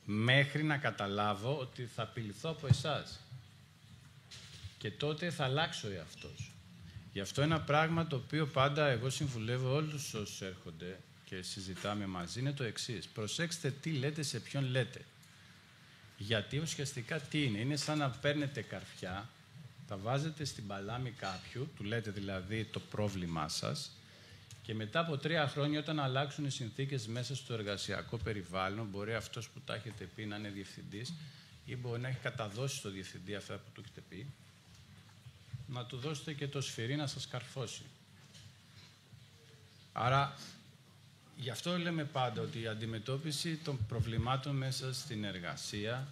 μέχρι να καταλάβω ότι θα απειληθώ από εσάς. Και τότε θα αλλάξω εαυτός. Γι' αυτό ένα πράγμα το οποίο πάντα εγώ συμβουλεύω όλους όσους έρχονται και συζητάμε μαζί είναι το εξής. Προσέξτε τι λέτε, σε ποιον λέτε. Γιατί ουσιαστικά τι είναι. Είναι σαν να παίρνετε καρφιά, τα βάζετε στην παλάμη κάποιου, του λέτε δηλαδή το πρόβλημά σας, και μετά από 3 χρόνια, όταν αλλάξουν οι συνθήκες μέσα στο εργασιακό περιβάλλον, μπορεί αυτός που τα έχετε πει να είναι διευθυντής ή μπορεί να έχει καταδώσει στο διευθυντή αυτά που του έχετε πει, να του δώσετε και το σφυρί να σας καρφώσει. Άρα, γι' αυτό λέμε πάντα ότι η αντιμετώπιση των προβλημάτων μέσα στην εργασία,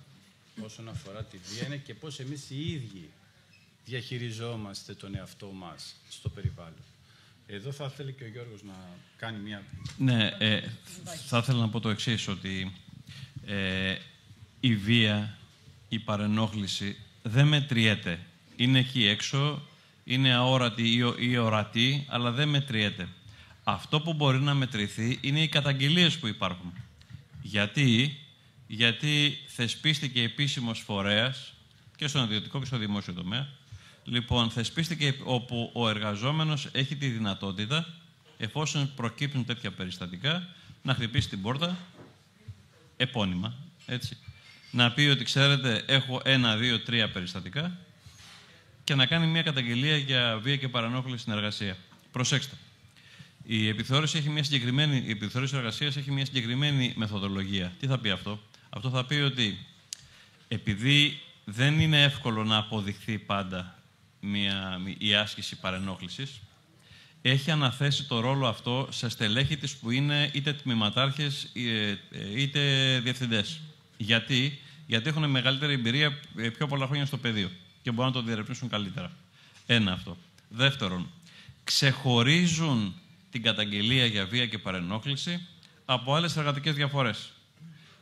όσον αφορά τη βία, είναι και πώς εμείς οι ίδιοι διαχειριζόμαστε τον εαυτό μας στο περιβάλλον. Εδώ θα ήθελε και ο Γιώργος να κάνει μια... Ναι, θα ήθελα να πω το εξής, ότι η βία, η παρενόχληση δεν μετριέται. Είναι εκεί έξω, είναι αόρατη ή ορατή, αλλά δεν μετριέται. Αυτό που μπορεί να μετρηθεί είναι οι καταγγελίες που υπάρχουν. Γιατί θεσπίστηκε επίσημος φορέας και στον ιδιωτικό και στο δημόσιο τομέα. Λοιπόν, θεσπίστηκε όπου ο εργαζόμενος έχει τη δυνατότητα, εφόσον προκύπτουν τέτοια περιστατικά, να χτυπήσει την πόρτα επώνυμα, έτσι. Να πει ότι, ξέρετε, έχω 1, 2, 3 περιστατικά και να κάνει μια καταγγελία για βία και παρενόχληση στην εργασία. Προσέξτε. Η επιθεώρηση εργασίας έχει μια συγκεκριμένη μεθοδολογία. Τι θα πει αυτό? Αυτό θα πει ότι επειδή δεν είναι εύκολο να αποδειχθεί πάντα η άσκηση παρενόχλησης, έχει αναθέσει το ρόλο αυτό σε στελέχη της που είναι είτε τμηματάρχες είτε διευθυντές. Γιατί έχουν μεγαλύτερη εμπειρία πιο πολλά χρόνια στο πεδίο και μπορούν να το διερευνήσουν καλύτερα. Ένα αυτό. Δεύτερον, ξεχωρίζουν την καταγγελία για βία και παρενόχληση από άλλες εργατικές διαφορές.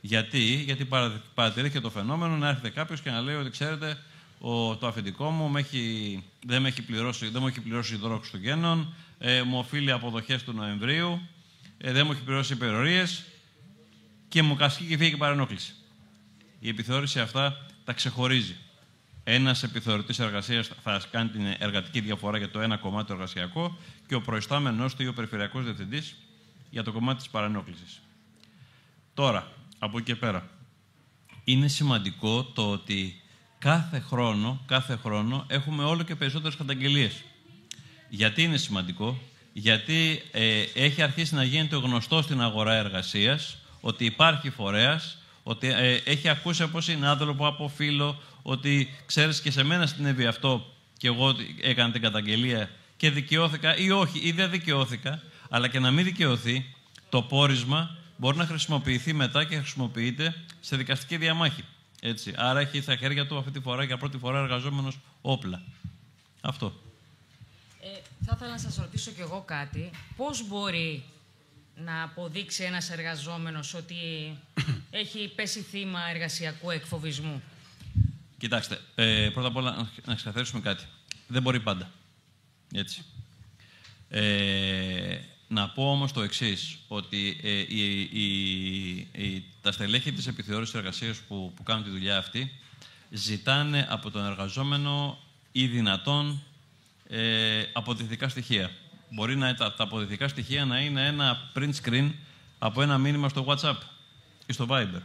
Γιατί παρατηρήθηκε το φαινόμενο να έρχεται κάποιος και να λέει ότι, ξέρετε, το αφεντικό μου δεν μου έχει πληρώσει δώρο Χριστουγέννων, μου οφείλει αποδοχές του Νοεμβρίου, δεν μου έχει πληρώσει υπερορίες και μου ασκεί και βία και παρενόχληση. Η επιθεώρηση αυτά τα ξεχωρίζει. Ένας επιθεωρητής εργασίας θα κάνει την εργατική διαφορά για το ένα κομμάτι το εργασιακό και ο προϊστάμενος του ή ο περιφερειακός διευθυντής για το κομμάτι της παρενόχλησης. Τώρα, από εκεί και πέρα, είναι σημαντικό το ότι κάθε χρόνο έχουμε όλο και περισσότερες καταγγελίες. Γιατί είναι σημαντικό? Γιατί έχει αρχίσει να γίνεται γνωστό στην αγορά εργασίας ότι υπάρχει φορέας, ότι έχει ακούσει από συνάδελφο, από φίλο, ότι ξέρεις και σε μένα συνέβη αυτό και εγώ έκανα την καταγγελία και δικαιώθηκα ή όχι, ή δεν δικαιώθηκα, αλλά και να μην δικαιωθεί, το πόρισμα μπορεί να χρησιμοποιηθεί μετά και χρησιμοποιείται σε δικαστική διαμάχη. Έτσι. Άρα έχει στα χέρια του αυτή τη φορά για πρώτη φορά εργαζόμενος όπλα. Αυτό. Θα ήθελα να σας ρωτήσω κι εγώ κάτι. Πώς μπορεί να αποδείξει ένας εργαζόμενος ότι έχει πέσει θύμα εργασιακού εκφοβισμού? Κοιτάξτε, πρώτα απ' όλα να ξεκαθαρίσουμε κάτι. Δεν μπορεί πάντα. Έτσι. Να πω όμως το εξής, ότι τα στελέχη της επιθεώρησης εργασίας που κάνουν τη δουλειά αυτή ζητάνε από τον εργαζόμενο ή δυνατόν αποδεικτικά στοιχεία. Μπορεί τα αποδεικτικά στοιχεία να είναι ένα print screen από ένα μήνυμα στο WhatsApp ή στο Viber.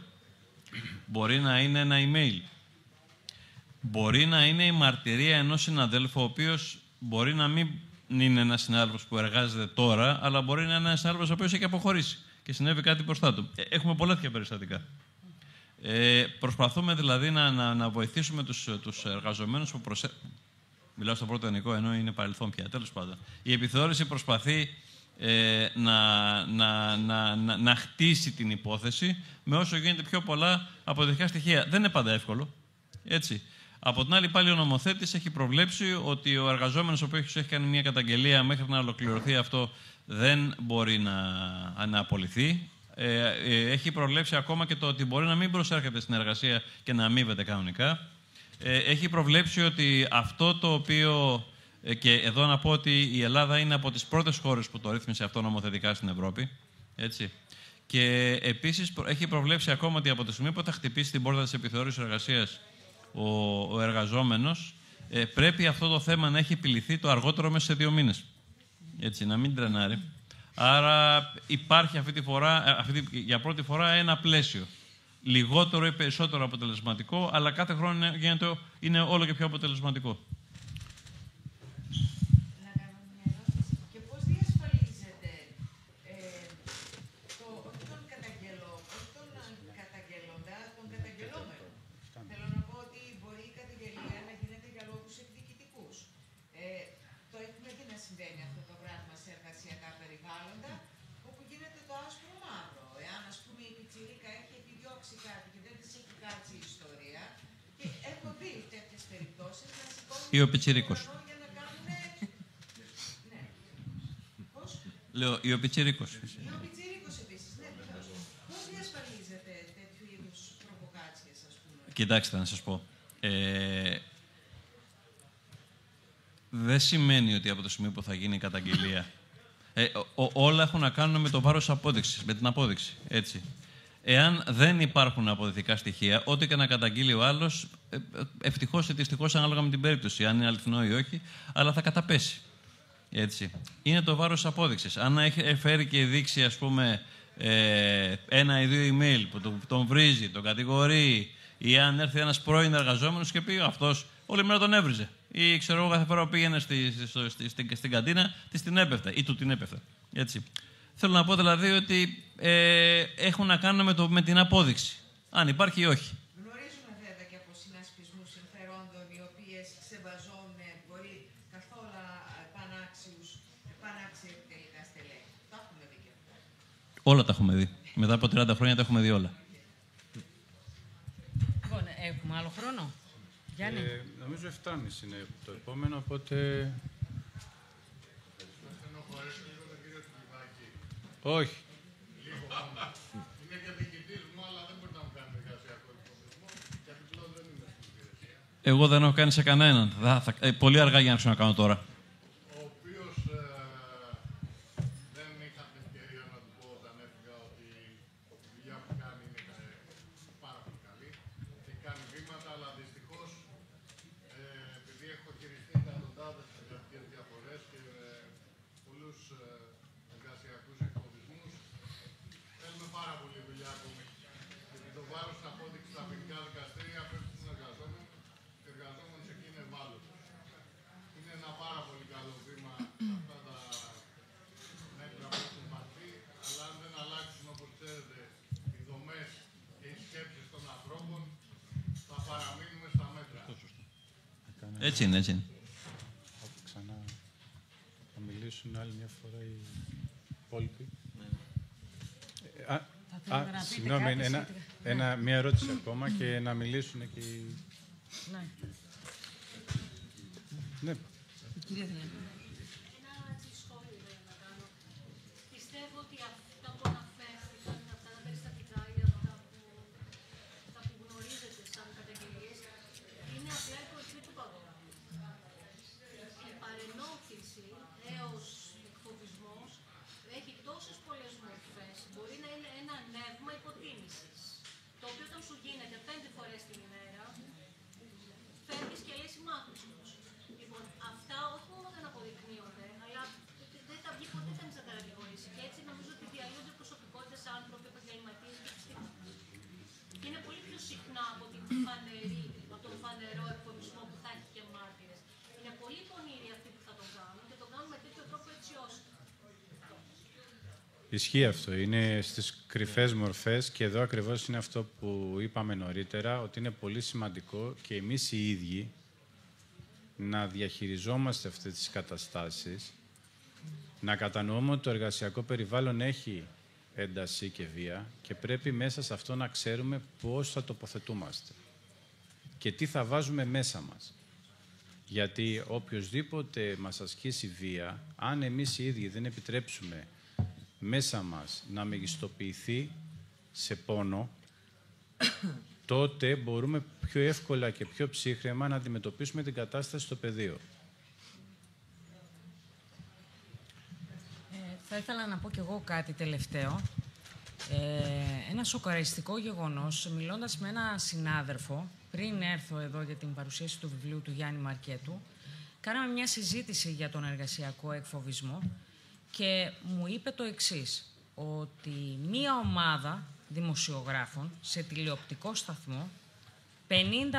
Μπορεί να είναι ένα email. Μπορεί να είναι η μαρτυρία ενός συναδέλφου, ο οποίος μπορεί να μην είναι ένας συνάδελφος που εργάζεται τώρα, αλλά μπορεί να είναι ένας συνάδελφος ο οποίος έχει αποχωρήσει και συνέβη κάτι μπροστά του. Έχουμε πολλά τέτοια περιστατικά. Προσπαθούμε δηλαδή να βοηθήσουμε τους εργαζομένους που μιλάω στο πρώτο ενικό, ενώ είναι παρελθόν πια. Τέλος πάντων. Η επιθεώρηση προσπαθεί να χτίσει την υπόθεση με όσο γίνεται πιο πολλά αποδεικτικά στοιχεία. Δεν είναι πάντα εύκολο. Έτσι. Από την άλλη, πάλι ο νομοθέτης έχει προβλέψει ότι ο εργαζόμενος ο οποίος έχει κάνει μια καταγγελία μέχρι να ολοκληρωθεί αυτό δεν μπορεί να απολυθεί. Έχει προβλέψει ακόμα και το ότι μπορεί να μην προσέρχεται στην εργασία και να αμείβεται κανονικά. Έχει προβλέψει ότι αυτό το οποίο, και εδώ να πω ότι η Ελλάδα είναι από τις πρώτες χώρες που το ρύθμισε αυτό νομοθετικά στην Ευρώπη, έτσι. Και επίσης έχει προβλέψει ακόμα ότι από τη στιγμή που θα χτυπήσει την πόρτα της επιθεώρησης εργασίας ο εργαζόμενος, πρέπει αυτό το θέμα να έχει επιληθεί το αργότερο μέσα σε 2 μήνες. Έτσι, να μην τρενάρει. Άρα υπάρχει για πρώτη φορά ένα πλαίσιο. Λιγότερο ή περισσότερο αποτελεσματικό, αλλά κάθε χρόνο είναι όλο και πιο αποτελεσματικό. Να κάνω μια ερώτηση. Και πώς διασφαλίζεται όχι τον καταγγελόντα, τον καταγγελόμενο? Θέλω να πω ότι μπορεί η καταγγελία να γίνεται για λόγους εκδικητικούς. Το έχουμε δει να συμβαίνει αυτό το πράγμα σε εργασιακά περιβάλλοντα, όπου γίνεται το άσπρο μαύρο. Εάν, ας πούμε, η πιτσιρίκα έχει επιδιώξει κάτι και δεν της έχει κάτσει η ιστορία, και έχω δει τέτοιες περιπτώσεις να σηκώνουν Ή ο πιτσιρίκος. για να κάνουν. Ναι. Πώς? Λέω, ή ο πιτσιρίκος. Ή ο πιτσιρίκος επίσης, ναι. Πώς διασφαλίζεται τέτοιου είδους προβοκάτσιες, ας πούμε? Κοιτάξτε, να σας πω. Δεν σημαίνει ότι από το σημείο που θα γίνει η καταγγελία. Όλα έχουν να κάνουν με το βάρος απόδειξης, με την απόδειξη. Έτσι. Εάν δεν υπάρχουν αποδεικτικά στοιχεία, ό,τι και να καταγγείλει ο άλλος, ευτυχώς ή δυστυχώς ανάλογα με την περίπτωση, αν είναι αληθινό ή όχι, αλλά θα καταπέσει. Έτσι. Είναι το βάρος απόδειξης. Αν έχει φέρει και δείξει, ας πούμε, 1 ή 2 email που τον βρίζει, τον κατηγορεί, ή αν έρθει ένας πρώην εργαζόμενος και πει αυτός όλη μέρα τον έβριζε. Ή ξέρω εγώ, κάθε φορά που πήγαινε στην καντίνα, της την έπεφτε ή του την έπεφτε. Έτσι. Θέλω να πω δηλαδή ότι έχουν να κάνουν με την απόδειξη. Αν υπάρχει ή όχι. Γνωρίζουμε βέβαια και από συνασπισμούς συμφερόντων οι οποίες ξεβαζώνουν μπορεί καθόλου πανάξια τελικά στελέχη. Το έχουμε δει και αυτό. Όλα τα έχουμε δει. Μετά από 30 χρόνια τα έχουμε δει όλα. Λοιπόν, έχουμε άλλο χρόνο. Γιάννη. Νομίζω 7,5 είναι το επόμενο, οπότε... Όχι. Είναι και διοικητής μου, αλλά δεν μπορεί να μου κάνει εργασιακό εκφοβισμό, γιατί πλέον δεν είμαι στην υπηρεσία. Εγώ δεν έχω κάνει σε κανέναν. Πολύ αργά για να ξανακάνω τώρα. Ο οποίος δεν είχα την ευκαιρία να του πω όταν έφυγα ότι η δουλειά που κάνει είναι πάρα πολύ καλή. Έχει κάνει βήματα, αλλά δυστυχώς επειδή έχω χειριστεί εκατοντάδες εργασιακές διαφορές και πολλούς εργασιακούς εκφοβισμούς, θέλουμε πάρα πολύ δουλειά ακόμη. Γιατί το βάρος της απόδειξης στα ποινικά δικαστήρια πέφτει στους εργαζόμενους και οι εργαζόμενοι εκεί είναι ευάλωτοι. Είναι ένα πάρα πολύ καλό βήμα αυτά τα μέτρα που έχουν πάρθει, αλλά αν δεν αλλάξουν, όπως ξέρετε, οι δομές και οι σκέψεις των ανθρώπων, θα παραμείνουμε στα μέτρα. Έτσι είναι, έτσι είναι. Ξανά θα μιλήσουν άλλη μια φορά οι υπόλοιποι. Συγγνώμη, μια ερώτηση ακόμα και να μιλήσουν και οι... Ναι. Ναι, Ένα σχόλιο να κάνω. Πιστεύω ότι αυτά που αναφέρθηκαν, αυτά τα περιστατικά ή αυτά που γνωρίζετε σαν καταγγελίες, είναι απλά η κορυφή του παγόβουνου. Η παρενόχληση έως εκφοβισμός έχει τόσες πολλές μορφές. Μπορεί να είναι ένα νεύμα υποτίμησης, το οποίο όταν σου γίνεται 5 φορές την ημέρα, φεύγεις και λες μάκρυσμος. Λοιπόν, αυτά όχι μόνο δεν αποδεικνύονται, αλλά δεν θα βγει ποτέ κανείς να τα κατηγορήσει. Και έτσι νομίζω ότι διαλύονται προσωπικότητες, άνθρωποι, επαγγελματίες και επιστήμονες. Και είναι πολύ πιο συχνά από τον φανερό εκφοβισμό που θα έχει και μάρτυρες. Είναι πολύ πονηροί αυτοί που θα τον κάνουν και τον κάνουν με τέτοιο τρόπο έτσι ώστε. Ισχύει αυτό. Είναι στις κρυφές μορφές και εδώ ακριβώς είναι αυτό που είπαμε νωρίτερα, ότι είναι πολύ σημαντικό και εμείς οι ίδιοι να διαχειριζόμαστε αυτές τις καταστάσεις, να κατανοούμε ότι το εργασιακό περιβάλλον έχει ένταση και βία και πρέπει μέσα σε αυτό να ξέρουμε πώς θα τοποθετούμαστε και τι θα βάζουμε μέσα μας. Γιατί οποιοσδήποτε μας ασκήσει βία, αν εμείς οι ίδιοι δεν επιτρέψουμε μέσα μας να μεγιστοποιηθεί σε πόνο, τότε μπορούμε πιο εύκολα και πιο ψύχραιμα να αντιμετωπίσουμε την κατάσταση στο πεδίο. Θα ήθελα να πω κι εγώ κάτι τελευταίο. Ένα σοκαριστικό γεγονός, μιλώντας με ένα συνάδελφο, πριν έρθω εδώ για την παρουσίαση του βιβλίου του Γιάννη Μαρκέτου, κάναμε μια συζήτηση για τον εργασιακό εκφοβισμό και μου είπε το εξής, ότι μία ομάδα δημοσιογράφων σε τηλεοπτικό σταθμό 50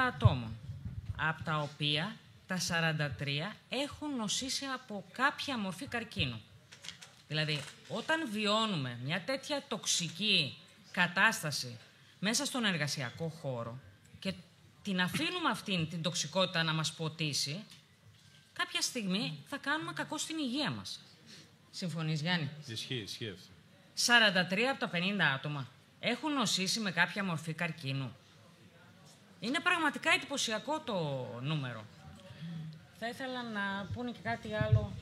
ατόμων, από τα οποία τα 43 έχουν νοσήσει από κάποια μορφή καρκίνου. Δηλαδή, όταν βιώνουμε μια τέτοια τοξική κατάσταση μέσα στον εργασιακό χώρο και την αφήνουμε αυτήν την τοξικότητα να μας ποτίσει, κάποια στιγμή θα κάνουμε κακό στην υγεία μας. Συμφωνείς, Γιάννη? Ισχύει αυτό. 43 από τα 50 άτομα έχουν νοσήσει με κάποια μορφή καρκίνου. Είναι πραγματικά εντυπωσιακό το νούμερο. Θα ήθελα να πούνε και κάτι άλλο.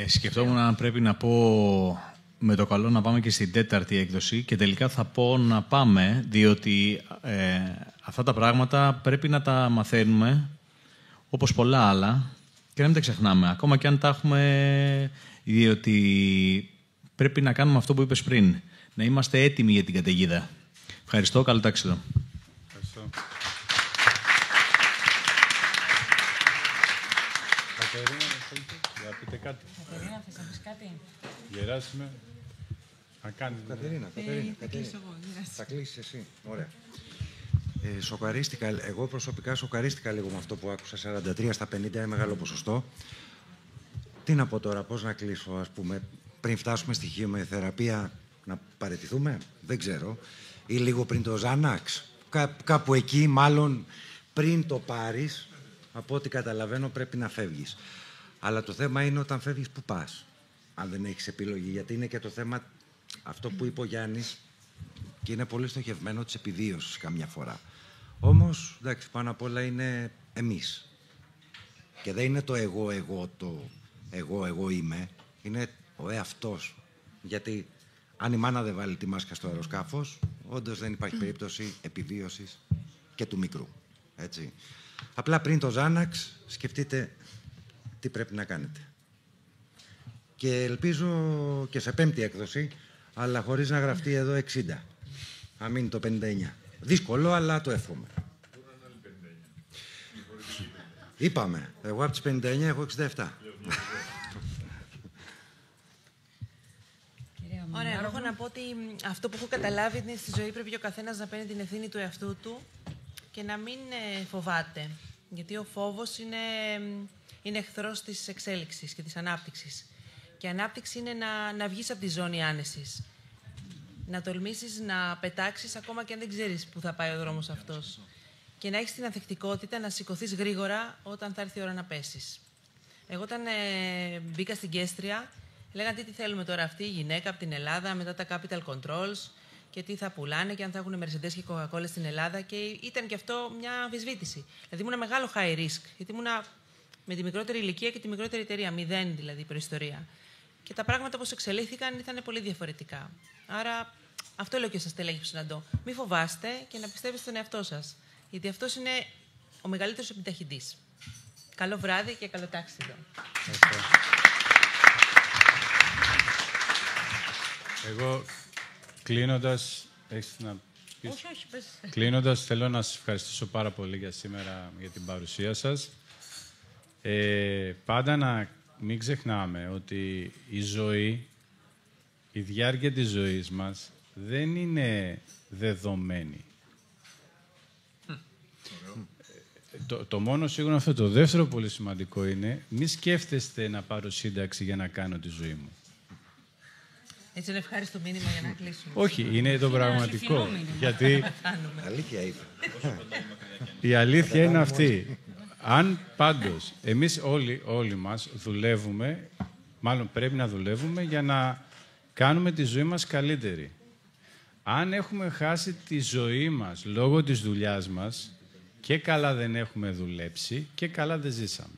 Σκεφτόμουν αν πρέπει να πω με το καλό να πάμε και στην 4η έκδοση και τελικά θα πω να πάμε, διότι αυτά τα πράγματα πρέπει να τα μαθαίνουμε όπως πολλά άλλα και να μην τα ξεχνάμε, ακόμα και αν τα έχουμε, διότι πρέπει να κάνουμε αυτό που είπες πριν, να είμαστε έτοιμοι για την καταιγίδα. Ευχαριστώ, καλό ταξίδι. Ευχαριστώ. Κατερίνα, πείτε κάτι. Κατερίνα, θες να πεις κάτι? Γεράσιμε. Θα κάνεις. Κατερίνα. Θα κλείσεις εσύ. Ωραία. Σοκαρίστηκα, εγώ προσωπικά σοκαρίστηκα λίγο με αυτό που άκουσα. 43 στα 50 είναι μεγάλο ποσοστό. Τι να πω τώρα, πώς να κλείσω, ας πούμε, πριν φτάσουμε στη χημειοθεραπεία να παραιτηθούμε, δεν ξέρω. Ή λίγο πριν το Ζάναξ. Κάπου εκεί, μάλλον πριν το πάρεις, από ό,τι καταλαβαίνω πρέπει να φεύγεις. Αλλά το θέμα είναι όταν φεύγεις που πας, αν δεν έχεις επιλογή. Γιατί είναι και το θέμα αυτό που είπε ο Γιάννης και είναι πολύ στοχευμένο της επιβίωσης καμιά φορά. Όμως, εντάξει, πάνω απ' όλα είναι εμείς. Και δεν είναι το εγώ είμαι. Είναι ο εαυτός. Γιατί αν η μάνα δεν βάλει τη μάσκα στο αεροσκάφος, όντως δεν υπάρχει περίπτωση επιβίωσης και του μικρού. Έτσι. Απλά πριν το Ζάναξ, σκεφτείτε τι πρέπει να κάνετε. Και ελπίζω και σε 5η έκδοση, αλλά χωρίς να γραφτεί εδώ 60. Να μείνει το 59. Δύσκολο, αλλά το εύχομαι. Είπαμε, εγώ από τις 59 έχω 67. Ωραία, εγώ έχω να πω ότι αυτό που έχω καταλάβει είναι στη ζωή πρέπει ο καθένας να παίρνει την ευθύνη του εαυτού του και να μην φοβάται. Γιατί ο φόβος είναι εχθρός της εξέλιξης και της ανάπτυξης. Και η ανάπτυξη είναι να βγεις από τη ζώνη άνεσης. Να τολμήσεις να πετάξεις ακόμα και αν δεν ξέρεις πού θα πάει ο δρόμος αυτός. Και να έχεις την ανθεκτικότητα να σηκωθείς γρήγορα όταν θα έρθει η ώρα να πέσεις. Εγώ όταν μπήκα στην Κέστρια, λέγανε τι θέλουμε τώρα αυτή η γυναίκα από την Ελλάδα, μετά τα capital controls και τι θα πουλάνε και αν θα έχουν Mercedes και Coca-Cola στην Ελλάδα. Και ήταν και αυτό μια αμφισβήτηση. Δηλαδή ήμουν μεγάλο high risk, γιατί με τη μικρότερη ηλικία και τη μικρότερη εταιρεία. 0 δηλαδή προϊστορία. Και τα πράγματα όπως εξελίχθηκαν ήταν πολύ διαφορετικά. Άρα αυτό λέω και σας στελέχη που συναντώ. Μη φοβάστε και να πιστεύετε στον εαυτό σας. Γιατί αυτός είναι ο μεγαλύτερος επιταχυντής. Καλό βράδυ και καλό ταξίδι. Εγώ κλείνοντας, έχεις να πεις? Όχι, πες. Κλείνοντας, θέλω να σας ευχαριστήσω πάρα πολύ για σήμερα, για την παρουσία σας. Πάντα να μην ξεχνάμε ότι η ζωή, η διάρκεια της ζωής μας δεν είναι δεδομένη. Το μόνο σίγουρο αυτό. Το δεύτερο πολύ σημαντικό είναι μη σκέφτεστε να πάρω σύνταξη για να κάνω τη ζωή μου. Έτσι είναι ευχάριστο μήνυμα για να κλείσουμε. Όχι, είναι το πραγματικό. Γιατί αλήθεια είπε. η αλήθεια είναι αυτή. Αν πάντως εμείς όλοι μας δουλεύουμε, μάλλον πρέπει να δουλεύουμε για να κάνουμε τη ζωή μας καλύτερη. Αν έχουμε χάσει τη ζωή μας λόγω της δουλειάς μας, και καλά δεν έχουμε δουλέψει και καλά δεν ζήσαμε.